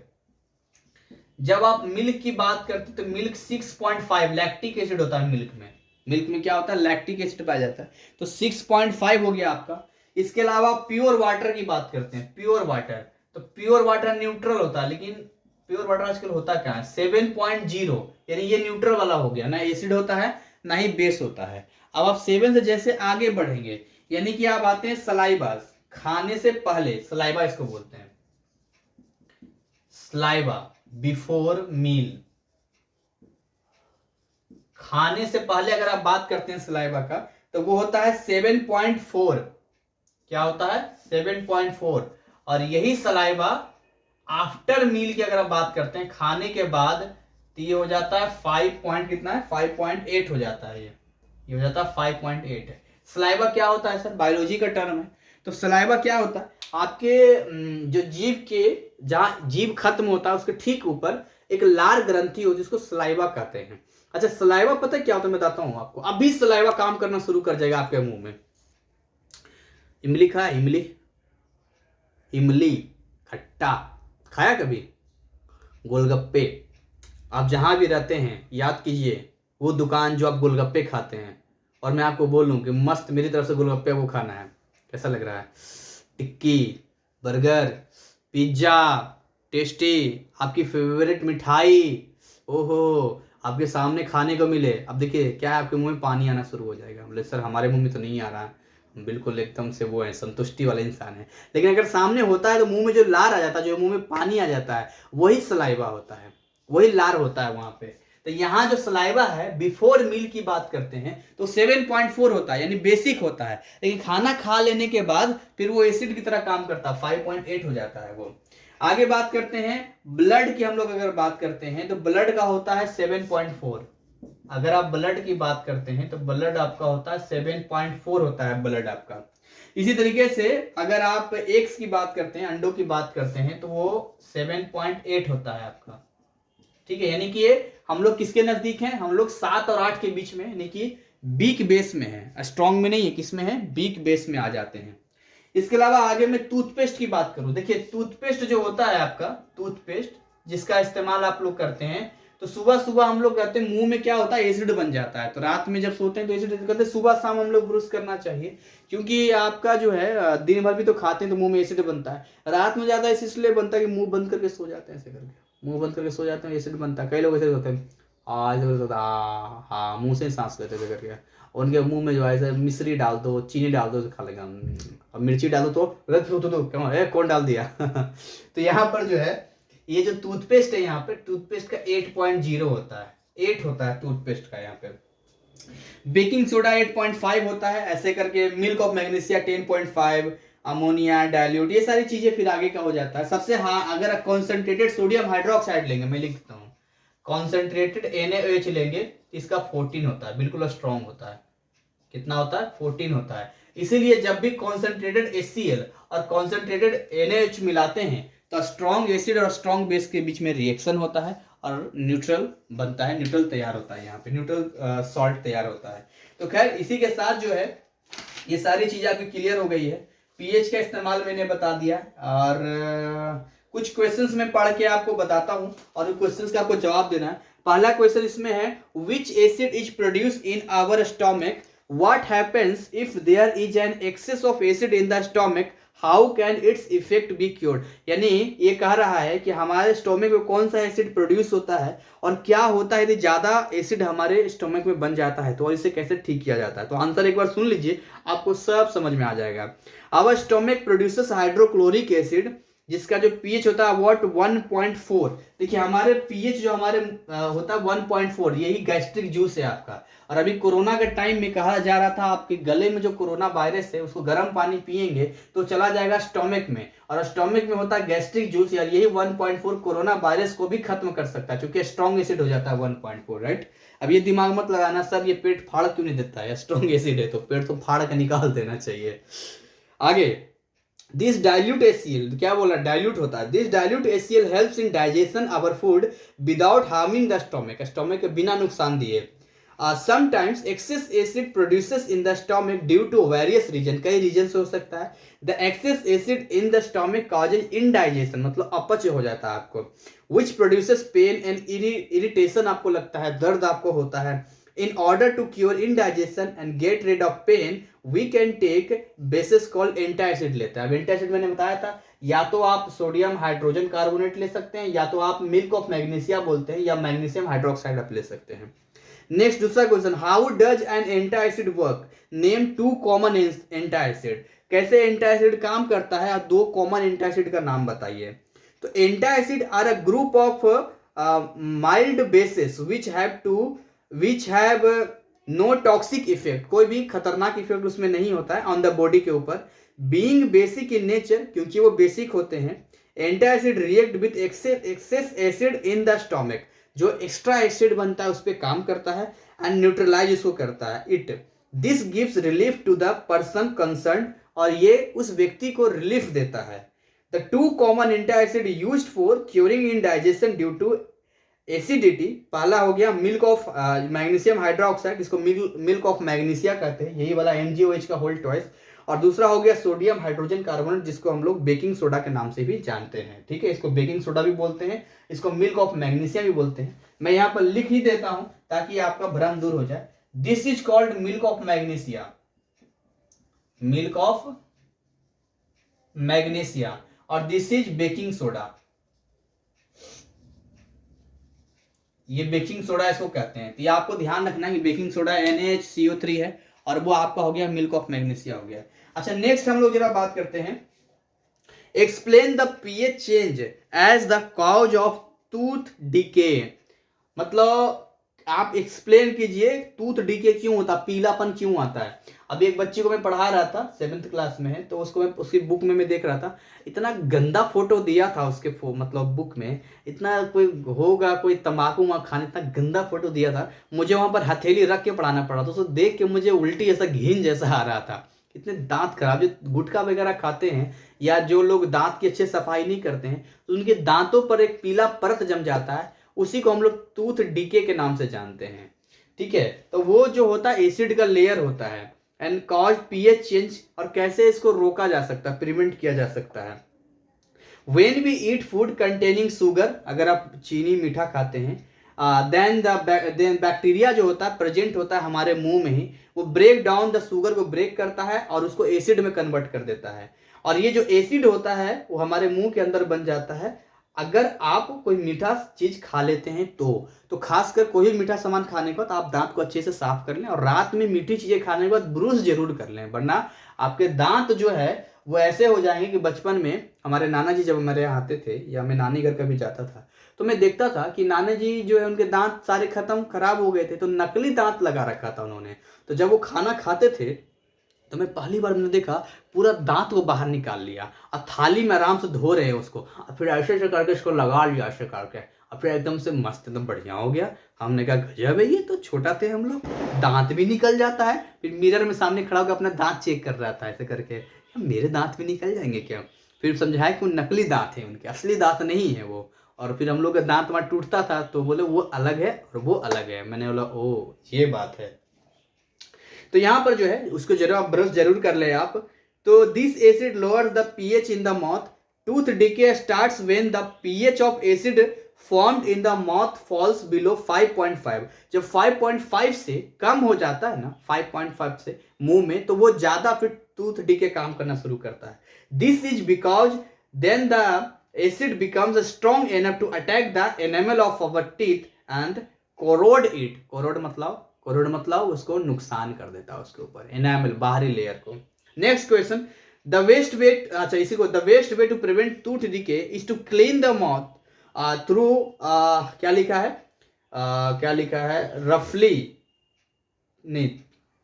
जब आप मिल्क की बात करते हैं तो मिल्क 6.5 लैक्टिक एसिड होता है मिल्क में। मिल्क में क्या होता है? लैक्टिक एसिड पाया जाता है। तो 6.5 हो गया आपका। इसके अलावा प्योर वाटर की बात करते हैं, प्योर वाटर। तो प्योर वाटर न्यूट्रल होता है, लेकिन प्योर वाटर आजकल होता क्या है? 7.0, यानी ये न्यूट्रल वाला हो गया, ना एसिड होता है ना ही बेस होता है। अब आप 7 से जैसे आगे बढ़ेंगे, यानी कि आप आते हैं सलाइबा, खाने से पहले, सलाइबा इसको बोलते हैं, सलाइबा बिफोर मील। खाने से पहले अगर आप बात करते हैं सलाइबा का तो वो होता है 7.4। क्या होता है? 7.4। और यही सलाइबा आफ्टर मील की अगर आप बात करते हैं, खाने के बाद, तो ये हो जाता है 5 पॉइंट, कितना है? 5.8 हो जाता है। ये हो जाता है 5.8। सलाइवा क्या होता है सर? बायोलॉजी का टर्म है। तो सलाइवा क्या होता है? आपके जो जीभ के, जहाँ जीभ खत्म होता है उसके ठीक ऊपर एक लार ग्रंथि हो जिसको सलाइवा कहते हैं। अच्छा, सलाइवा पता है क्या होता है? मैं बताता हूँ आपको। अभी सलाइवा काम करना शुरू कर जाएगा आपके मुंह में। इमली खाया? इमली, इमली खट्टा खाया कभी? गोलगप्पे, आप जहां भी रहते हैं याद कीजिए वो दुकान जो आप गोलगप्पे खाते हैं, और मैं आपको बोलूं कि मस्त मेरी तरफ से गोलगप्पे को खाना है, कैसा लग रहा है? टिक्की, बर्गर, पिज्जा, टेस्टी, आपकी फेवरेट मिठाई, ओहो, आपके सामने खाने को मिले। अब देखिए क्या है, आपके मुंह में पानी आना शुरू हो जाएगा। बोले सर हमारे मुंह में तो नहीं आ रहा है, हम बिल्कुल एकदम से वो है, संतुष्टि वाले इंसान है। लेकिन अगर सामने होता है तो मुंह में जो लार आ जाता है, जो मुंह में पानी आ जाता है, वही सलाइवा होता है, वही लार होता है वहां पे। तो यहाँ जो सलाइवा है बिफोर मील की बात करते हैं तो 7.4 होता है, यानी बेसिक होता है। लेकिन खाना खा लेने के बाद फिर वो एसिड की तरह काम करता है, 5.8 हो जाता है वो। आगे बात करते हैं ब्लड की। हम लोग अगर बात करते हैं तो ब्लड का होता है 7.4। अगर आप ब्लड की बात करते हैं तो ब्लड आपका होता है 7.4 होता है ब्लड आपका। इसी तरीके से अगर आप एग्स की बात करते हैं, अंडों की बात करते हैं, तो वो 7.8 होता है आपका। ठीक है, यानी कि ये हम लोग किसके नजदीक हैं? हम लोग 7 और 8 के बीच में, यानी कि बीक बेस में है, स्ट्रॉन्ग में नहीं है। किसमें है? बीक बेस में आ जाते हैं। इसके अलावा आगे मैं टूथपेस्ट की बात करूं, देखिए टूथपेस्ट जो होता है आपका, टूथपेस्ट जिसका इस्तेमाल आप लोग करते हैं, तो सुबह सुबह हम लोग कहते हैं मुंह में क्या होता है? एसिड बन जाता है। तो रात में जब सोते हैं तो एसिड करते हैं, सुबह शाम हम लोग ब्रश करना चाहिए, क्योंकि आपका जो है दिन भर भी तो खाते हैं तो मुंह में एसिड बनता है। रात में ज्यादा एसिड इसलिए बनता है कि मुंह बंद करके सो जाते हैं, ऐसे करके मुंह बंद करके सो जाते हैं, एसिड बनता है। कई लोग ऐसे होते हैं, आज हाँ मुंह से सांस लेते थे करके, उनके मुंह में जो है मिश्री डाल दो, चीनी डाल दो तो खा लेगा, अब मिर्ची डालो तो क्यों कौन डाल दिया तो यहाँ पर जो है ये जो टूथपेस्ट है, यहाँ पे टूथपेस्ट का 8.0 होता है, 8 होता है टूथपेस्ट का यहाँ पे। बेकिंग सोडा 8.5 होता है, ऐसे करके milk of magnesia 10.5, ammonia dilute, ये सारी चीजें फिर आगे का हो जाता है। सबसे हाँ, अगर कॉन्सेंट्रेटेड सोडियम हाइड्रोक्साइड लेंगे, मैं लिख देता हूँ, कॉन्सेंट्रेटेड NaOH लेंगे, इसका 14 होता है, बिल्कुल स्ट्रॉन्ग होता है। कितना होता है? 14 होता है। इसीलिए जब भी कॉन्सेंट्रेटेड HCl और कॉन्सेंट्रेटेड NaOH मिलाते हैं तो स्ट्रॉन्ग एसिड और स्ट्रॉन्ग बेस के बीच में रिएक्शन होता है और न्यूट्रल बनता है, न्यूट्रल तैयार होता है, यहाँ पे न्यूट्रल सॉल्ट तैयार होता है। तो खैर इसी के साथ जो है ये सारी चीजें आपकी क्लियर हो गई है। पीएच का इस्तेमाल मैंने बता दिया, और कुछ क्वेश्चंस मैं पढ़ के आपको बताता हूं और क्वेश्चंस का आपको जवाब देना है। पहला क्वेश्चन इसमें है, which acid is produce in our stomach, what happens if there is an excess of acid in the stomach, how can its effect be cured? यानी ये कह रहा है कि हमारे स्टोमक में कौन सा एसिड प्रोड्यूस होता है और क्या होता है यदि ज्यादा एसिड हमारे स्टोमक में बन जाता है, तो इसे कैसे ठीक किया जाता है। तो आंसर एक बार सुन लीजिए, आपको सब समझ में आ जाएगा। Our stomach produces hydrochloric acid, जिसका जो पीएच होता है व्हाट 1.4। देखिए हमारे पीएच जो हमारे होता है 1.4, यही गैस्ट्रिक जूस है आपका। और अभी कोरोना के टाइम में कहा जा रहा था आपके गले में जो कोरोना वायरस है उसको गर्म पानी पिएंगे तो चला जाएगा स्टोमक में, और स्टोमक में होता है गैस्ट्रिक जूस, यार यही 1.4 कोरोना वायरस को भी खत्म कर सकता है, क्योंकि स्ट्रॉन्ग एसिड हो जाता है 1.4, राइट। अब ये दिमाग मत लगाना सर ये पेट फाड़ क्यों नहीं देता है, स्ट्रॉन्ग एसिड है तो पेट तो फाड़ के निकाल देना चाहिए। आगे, दिस डाइल्यूट HCl, क्या बोला? डाइल्यूट होता है। This dilute HCl helps in digestion our food without harming the stomach, stomach के बिना नुकसान दिए। Sometimes excess acid produces in the stomach due to various reason, कई रीजन से हो सकता है। The excess acid in the stomach causes indigestion, मतलब अपच हो जाता है आपको, which produces pain and irritation, आपको लगता है दर्द आपको होता है। In order to cure indigestion and get rid of pain, we can take bases called antacid लेते हैं। अब एंटासिड मैंने बताया था, या तो आप सोडियम हाइड्रोजन कार्बोनेट ले सकते हैं, या तो आप मिल्क ऑफ मैग्नीशिया बोलते हैं, या मैग्नीशियम हाइड्रोक्साइड आप ले सकते हैं। नेक्स्ट दूसरा question, how does N antacid work, name 2 common antacid, कैसे एंटासिड काम करता है, आप 2 कॉमन एंटासिड का नाम बताइए। तो antacid are a group of mild bases which have no toxic effect, कोई भी खतरनाक इफेक्ट उसमें नहीं होता है ऑन द बॉडी के ऊपर। बीइंग बेसिक इन नेचर, क्योंकि वो बेसिक होते हैं। Antacid react with access acid in the stomach, जो एक्स्ट्रा एसिड बनता है उस पर काम करता है, एंड न्यूट्रलाइज उसको करता है। It this gives relief to the person concern, और ये उस व्यक्ति को रिलीफ देता है। The two common antacid used for curing indigestion due to acidity, पहला हो गया मिल्क ऑफ मैग्नीशियम हाइड्रोक्साइड, इसको मिल्क ऑफ मैग्नीशिया कहते हैं, यही वाला MgOH का होल ट्वाइस, और दूसरा हो गया सोडियम हाइड्रोजन कार्बोनेट, जिसको हम लोग बेकिंग सोडा के नाम से भी जानते हैं। ठीक है, इसको बेकिंग सोडा भी बोलते हैं, इसको मिल्क ऑफ मैग्नीशिया भी बोलते हैं। मैं यहाँ पर लिख ही देता हूं ताकि आपका भ्रम दूर हो जाए। This is called milk of magnesia, milk of magnesia, और दिस इज बेकिंग सोडा, ये बेकिंग सोडा इसको कहते हैं। तो ये आपको ध्यान रखना है कि बेकिंग सोडा NaHCO3 है, और वो आपका हो गया मिल्क ऑफ मैग्नीशिया हो गया। अच्छा, नेक्स्ट हम लोग जरा बात करते हैं, explain the pH change as the cause of tooth decay. मतलब आप एक्सप्लेन कीजिए टूथ डीके क्यों होता है, पीलापन क्यों आता है। अभी एक बच्ची को मैं पढ़ा रहा था, 7th क्लास में है, तो उसको मैं उसकी बुक में मैं देख रहा था, इतना गंदा फोटो दिया था उसके मतलब बुक में, इतना कोई होगा कोई तंबाकू वहाँ खाने, इतना गंदा फोटो दिया था, मुझे वहाँ पर हथेली रख के पढ़ाना पड़ा, तो उसको देख के मुझे उल्टी ऐसा घिन जैसा आ रहा था। इतने दांत खराब, जो गुटखा वगैरह खाते हैं या जो लोग दांत की अच्छे सफाई नहीं करते हैं, तो उनके दांतों पर एक पीला परत जम जाता है, उसी को हम लोग टूथ डीके के नाम से जानते हैं। ठीक है, तो वो जो होता है एसिड का लेयर होता है, एंड कॉज pH चेंज, और कैसे इसको रोका जा सकता है, प्रिवेंट किया जा सकता है। When we eat food containing sugar, अगर आप चीनी मीठा खाते हैं, देन बैक्टीरिया जो होता है प्रेजेंट होता है हमारे मुंह में ही, वो ब्रेक डाउन द शुगर को ब्रेक करता है और उसको एसिड में कन्वर्ट कर देता है, और ये जो एसिड होता है वो हमारे मुंह के अंदर बन जाता है अगर आप कोई मीठा चीज खा लेते हैं तो खासकर कोई मीठा सामान खाने के बाद आप दांत को अच्छे से साफ कर लें, और रात में मीठी चीजें खाने के बाद ब्रूश जरूर कर लें, वरना आपके दांत जो है वो ऐसे हो जाएंगे कि बचपन में हमारे नाना जी जब हमारे यहाँ आते थे, या मैं नानी घर कभी जाता था, तो मैं देखता था कि नाना जी जो है उनके दांत सारे खत्म खराब हो गए थे, तो नकली दांत लगा रखा था उन्होंने। तो जब वो खाना खाते थे तो मैं पहली बार मैंने देखा पूरा दांत को बाहर निकाल लिया और थाली में आराम से धो रहे हैं उसको, और फिर ऐसे ऐसे करके इसको लगा लिया ऐसे करके, और फिर एकदम से मस्त एकदम बढ़िया हो गया। हमने कहा गजब है, ये तो छोटा थे हम लोग, दांत भी निकल जाता है। फिर मिरर में सामने खड़ा होकर अपना दांत चेक कर रहा था ऐसे करके, मेरे दांत भी निकल जाएंगे क्या। फिर समझाया कि वो नकली दांत है, उनके असली दांत नहीं है वो। और फिर हम लोग का दांत वहाँ टूटता था तो बोले वो अलग है और वो अलग है। मैंने बोला ओ ये बात है। तो यहाँ पर जो है उसको जरूर आप ब्रश जरूर कर ले आप। तो this acid lowers the pH in the mouth, tooth decay starts when the pH of acid formed in the mouth falls below 5.5। जब 5.5 से कम हो जाता है ना, 5.5 से मुंह में, तो वो ज्यादा फिर टूथ डिके काम करना शुरू करता है। This is because then the acid becomes strong enough to attack the enamel of our teeth and corrode it. Corrode मतलब उसको नुकसान कर देता है उसके ऊपर, एनामल बाहरी लेयर को। Next question, the best way, अच्छा इसी को, the best way to prevent tooth decay is to clean the mouth through, क्या लिखा है, क्या लिखा है, रफली नहीं,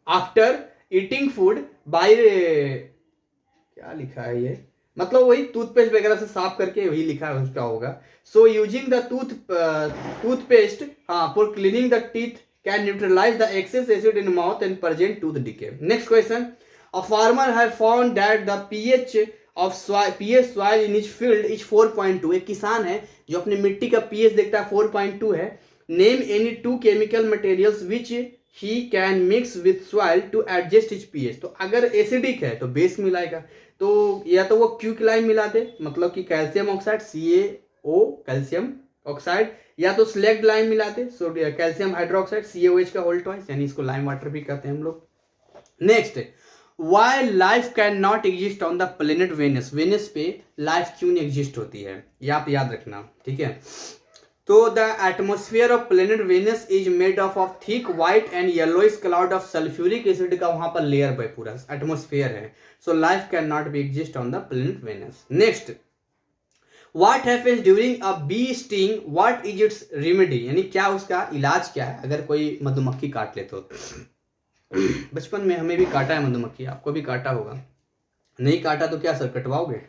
आफ्टर ईटिंग फूड बाय, क्या लिखा है ये, मतलब वही टूथपेस्ट वगैरह से साफ करके वही लिखा है उसका होगा। सो यूजिंग द टूथपेस्ट हाँ for cleaning the teeth can neutralize the excess acid in mouth and prevent tooth decay. Next question, a farmer has found that the pH of soil in his field is 4.2. एक किसान है जो अपनी मिट्टी का pH देखता है 4.2 है। Name any two chemical materials which he can mix with soil to adjust his pH. तो अगर एसिडिक है तो बेस मिलाएगा, तो या तो वो क्यूक्लाइन मिला दे, मतलब कि calcium oxide CaO calcium oxide, या तो स्लेक्ट लाइम मिलाते सोडियम कैल्शियम हाइड्रोक्साइड CaOH का होल ट्वाइस, यानी इसको लाइम वाटर भी कहते हैं हम लोग। Next, why life can not exist on the planet Venus. Venus पे लाइफ क्यों नहीं एग्जिस्ट होती है, ये आप याद रखना, ठीक है। तो the atmosphere of planet Venus is made of thick white and yellowish cloud of sulphuric acid का वहां पर लेयर पे पूरा एटमोस्फियर है। So life can not be exist on the planet Venus. Next, What happens during a bee sting? What is its remedy? यानी क्या उसका इलाज क्या है अगर कोई मधुमक्खी काट ले तो। बचपन में हमें भी काटा है मधुमक्खी, आपको भी काटा होगा, नहीं काटा तो क्या sir कटवाओगे।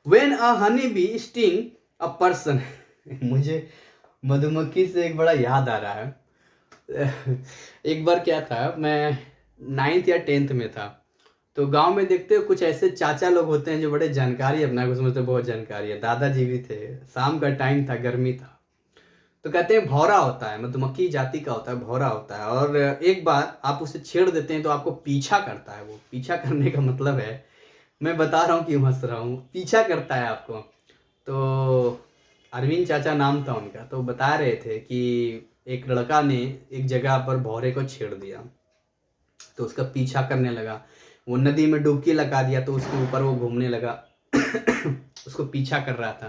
When a honey bee sting a person, मुझे मधुमक्खी से एक बड़ा याद आ रहा है। एक बार क्या था, मैं 9th या 10th में था। तो गांव में देखते हो कुछ ऐसे चाचा लोग होते हैं जो बड़े जानकारी अपना को समझते बहुत जानकारी है। दादाजी भी थे, शाम का टाइम था, गर्मी था, तो कहते हैं भौरा होता है, मधुमक्खी जाति का होता है, भौरा होता है, और एक बार आप उसे छेड़ देते हैं तो आपको पीछा करता है। वो पीछा करने का मतलब है, मैं बता रहा हूँ क्यों हंस रहा हूँ, पीछा करता है आपको। तो अरविंद चाचा नाम था उनका, तो बता रहे थे कि एक लड़का ने एक जगह पर भौरे को छेड़ दिया, तो उसका पीछा करने लगा। वो नदी में डुबकी लगा दिया तो उसके ऊपर वो घूमने लगा उसको पीछा कर रहा था।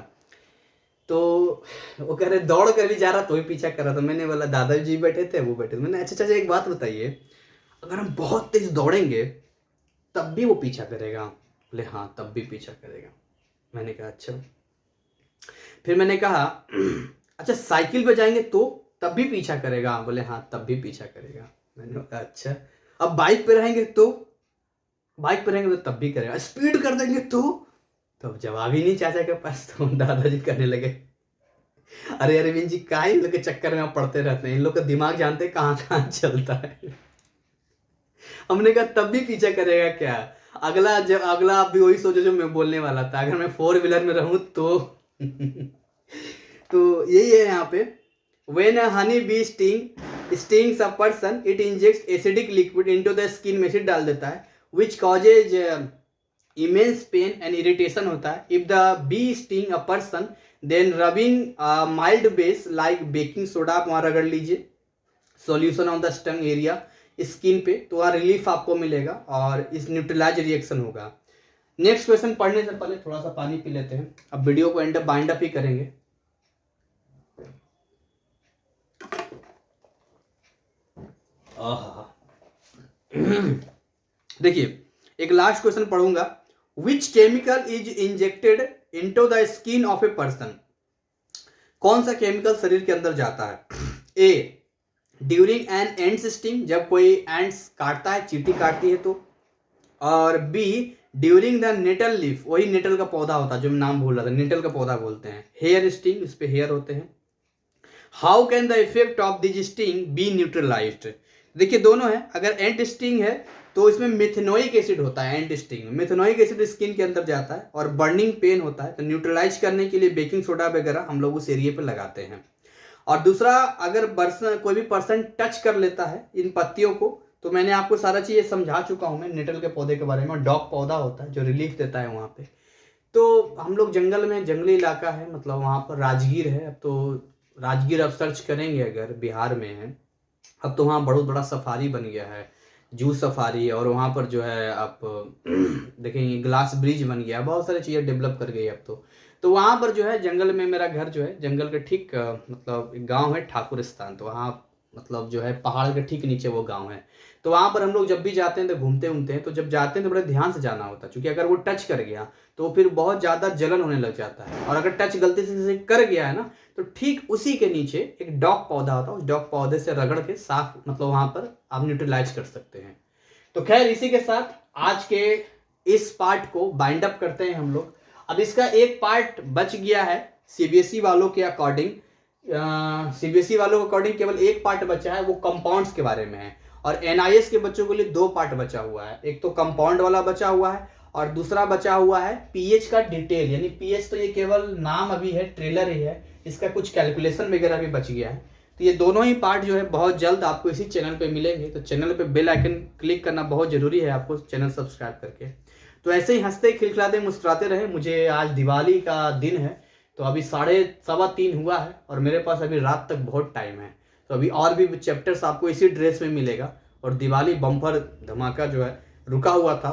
तो वो कह रहे दौड़ कर भी जा रहा तो ही पीछा कर रहा था। मैंने बोला दादाजी बैठे थे, वो बैठे थे। मैंने अच्छा चाचा एक बात बताइए, अगर हम बहुत तेज दौड़ेंगे तब भी वो पीछा करेगा? बोले हाँ तब भी पीछा करेगा। मैंने कहा अच्छा। फिर मैंने कहा अच्छा साइकिल पे जाएंगे तो तब भी पीछा करेगा? बोले हाँ तब भी पीछा करेगा। मैंने कहा अच्छा। अब बाइक पे रहेंगे तो? बाइक पे रहेंगे तो तब भी करेगा। स्पीड कर देंगे तो? अब जवाब ही नहीं चाचा के पास। तो दादाजी कहने लगे अरे अरविंद जी का इन लोग के चक्कर में आप पड़ते रहते हैं, इन लोग का दिमाग जानते हैं कहाँ कहाँ चलता है। हमने कहा तब भी पीछा करेगा क्या? अगला आप भी वही सोचो जो मैं बोलने वाला था, अगर मैं 4 व्हीलर में रहूं तो तो यही है यहाँ पे, when a honey bee stings a person, it injects acidic liquid into the skin, में एसिड डाल देता है, which causes immense pain and irritation होता है। if the bee sting a person, then rubbing a mild base like baking soda आप वहाँ रगड़ लीजिए solution on the stung area, skin पे, तो वहाँ रिलीफ आपको मिलेगा और इस न्यूट्रलाइज रिएक्शन होगा। नेक्स्ट क्वेश्चन पढ़ने से पहले थोड़ा सा पानी पी लेते हैं, अब वीडियो को एंड बाइंड अप ही करेंगे। देखिए एक लास्ट क्वेश्चन पढ़ूंगा, which chemical is injected into the skin of a person? कौन सा केमिकल शरीर के अंदर जाता है? ए ड्यूरिंग एन एंट्स स्टिंग, जब कोई एंट्स काटता है, चींटी काटती है तो, और b during the nettle leaf, वही नेटल का पौधा होता है जो मैं नाम भूल रहा था, नेटल का पौधा बोलते हैं। हेयर स्टिंग, उस पे हेयर होते हैं। How can the effect of this sting be neutralised? देखिए दोनों है, अगर एंट स्टिंग है तो इसमें मिथेनोइक एसिड होता है, एंट स्टिंग में मिथेनोइक एसिड स्किन के अंदर जाता है और बर्निंग पेन होता है, तो न्यूट्रलाइज करने के लिए बेकिंग सोडा वगैरह हम लोग उस एरिया पे लगाते हैं। और दूसरा, अगर कोई भी पर्सन टच कर लेता है इन पत्तियों को, तो मैंने आपको सारा चीज़ समझा चुका हूँ मैं नेटल के पौधे के बारे में। डॉग पौधा होता है जो रिलीफ देता है वहाँ पे। तो हम लोग जंगल में, जंगली इलाका है, मतलब वहाँ पर राजगीर है। अब तो राजगीर अब सर्च करेंगे अगर बिहार में है, अब तो वहाँ बहुत बड़ा सफारी बन गया है, जू सफारी। और वहाँ पर जो है आप देखेंगे ग्लास ब्रिज बन गया, बहुत सारी चीज़ें डेवलप कर गई अब तो वहाँ पर जो है जंगल में, मेरा घर जो है जंगल के ठीक मतलब एक गांव है ठाकुरिस्तान, तो वहाँ मतलब जो है पहाड़ के ठीक नीचे वो गांव है। तो वहाँ पर हम लोग जब भी जाते हैं तो घूमते हैं, तो जब जाते हैं तो बड़े ध्यान से जाना होता है, क्योंकि अगर वो टच कर गया तो फिर बहुत ज़्यादा जलन होने लग जाता है। और अगर टच गलती से कर गया है ना, तो ठीक उसी के नीचे एक डॉग पौधा होता है, उस डॉग पौधे से रगड़ के साफ, मतलब वहाँ पर आप न्यूट्रलाइज कर सकते हैं। तो खैर इसी के साथ आज के इस पार्ट को बाइंड अप करते हैं हम लोग। अब इसका एक पार्ट बच गया है सीबीएसई वालों के अकॉर्डिंग, सीबीएसई वालों के अकॉर्डिंग केवल एक पार्ट बचा है, वो कंपाउंड्स के बारे में है। और एनआईएस के बच्चों के लिए 2 पार्ट बचा हुआ है, एक तो कंपाउंड वाला बचा हुआ है और दूसरा बचा हुआ है पीएच का डिटेल। यानी पीएच तो ये केवल नाम अभी है, ट्रेलर ही है, इसका कुछ कैलकुलेशन वगैरह भी बच गया है। तो ये दोनों ही पार्ट जो है बहुत जल्द आपको इसी चैनल पे मिलेंगे। तो चैनल पे बेल आइकन क्लिक करना बहुत जरूरी है आपको, चैनल सब्सक्राइब करके। तो ऐसे ही हंसते खिलखिलाते मुस्कुराते रहे। मुझे आज दिवाली का दिन है, तो अभी 3:15 हुआ है और मेरे पास अभी रात तक बहुत टाइम है। तो अभी और भी चैप्टर्स आपको इसी ड्रेस में मिलेगा। और दिवाली बम्पर धमाका जो है रुका हुआ था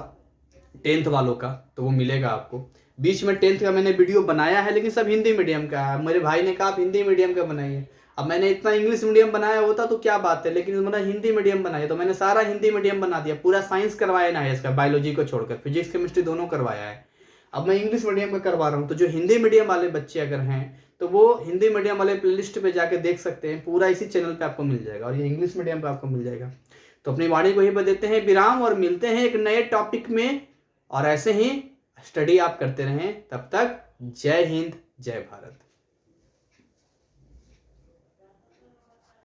10th वालों का, तो वो मिलेगा आपको। बीच में 10th का मैंने वीडियो बनाया है, लेकिन सब हिंदी मीडियम का है। मेरे भाई ने कहा आप हिंदी मीडियम का बनाइए। अब मैंने इतना इंग्लिश मीडियम बनाया होता तो क्या बात है, लेकिन मैंने हिंदी मीडियम बनाया, तो मैंने सारा हिंदी मीडियम बना दिया। पूरा साइंस करवाया ना है इसका, बायोलॉजी को छोड़कर फिजिक्स केमिस्ट्री दोनों करवाया है। अब मैं इंग्लिश मीडियम का करवा रहा हूँ। तो जो हिंदी मीडियम वाले बच्चे अगर हैं तो वो हिंदी मीडियम वाले प्लेलिस्ट पे जाके देख सकते हैं, पूरा इसी चैनल पे आपको मिल जाएगा। और ये इंग्लिश मीडियम पे आपको मिल जाएगा। तो अपनी वाणी को यही पर देते हैं विराम और मिलते हैं एक नए टॉपिक में। और ऐसे ही स्टडी आप करते रहें। तब तक जय हिंद, जय भारत।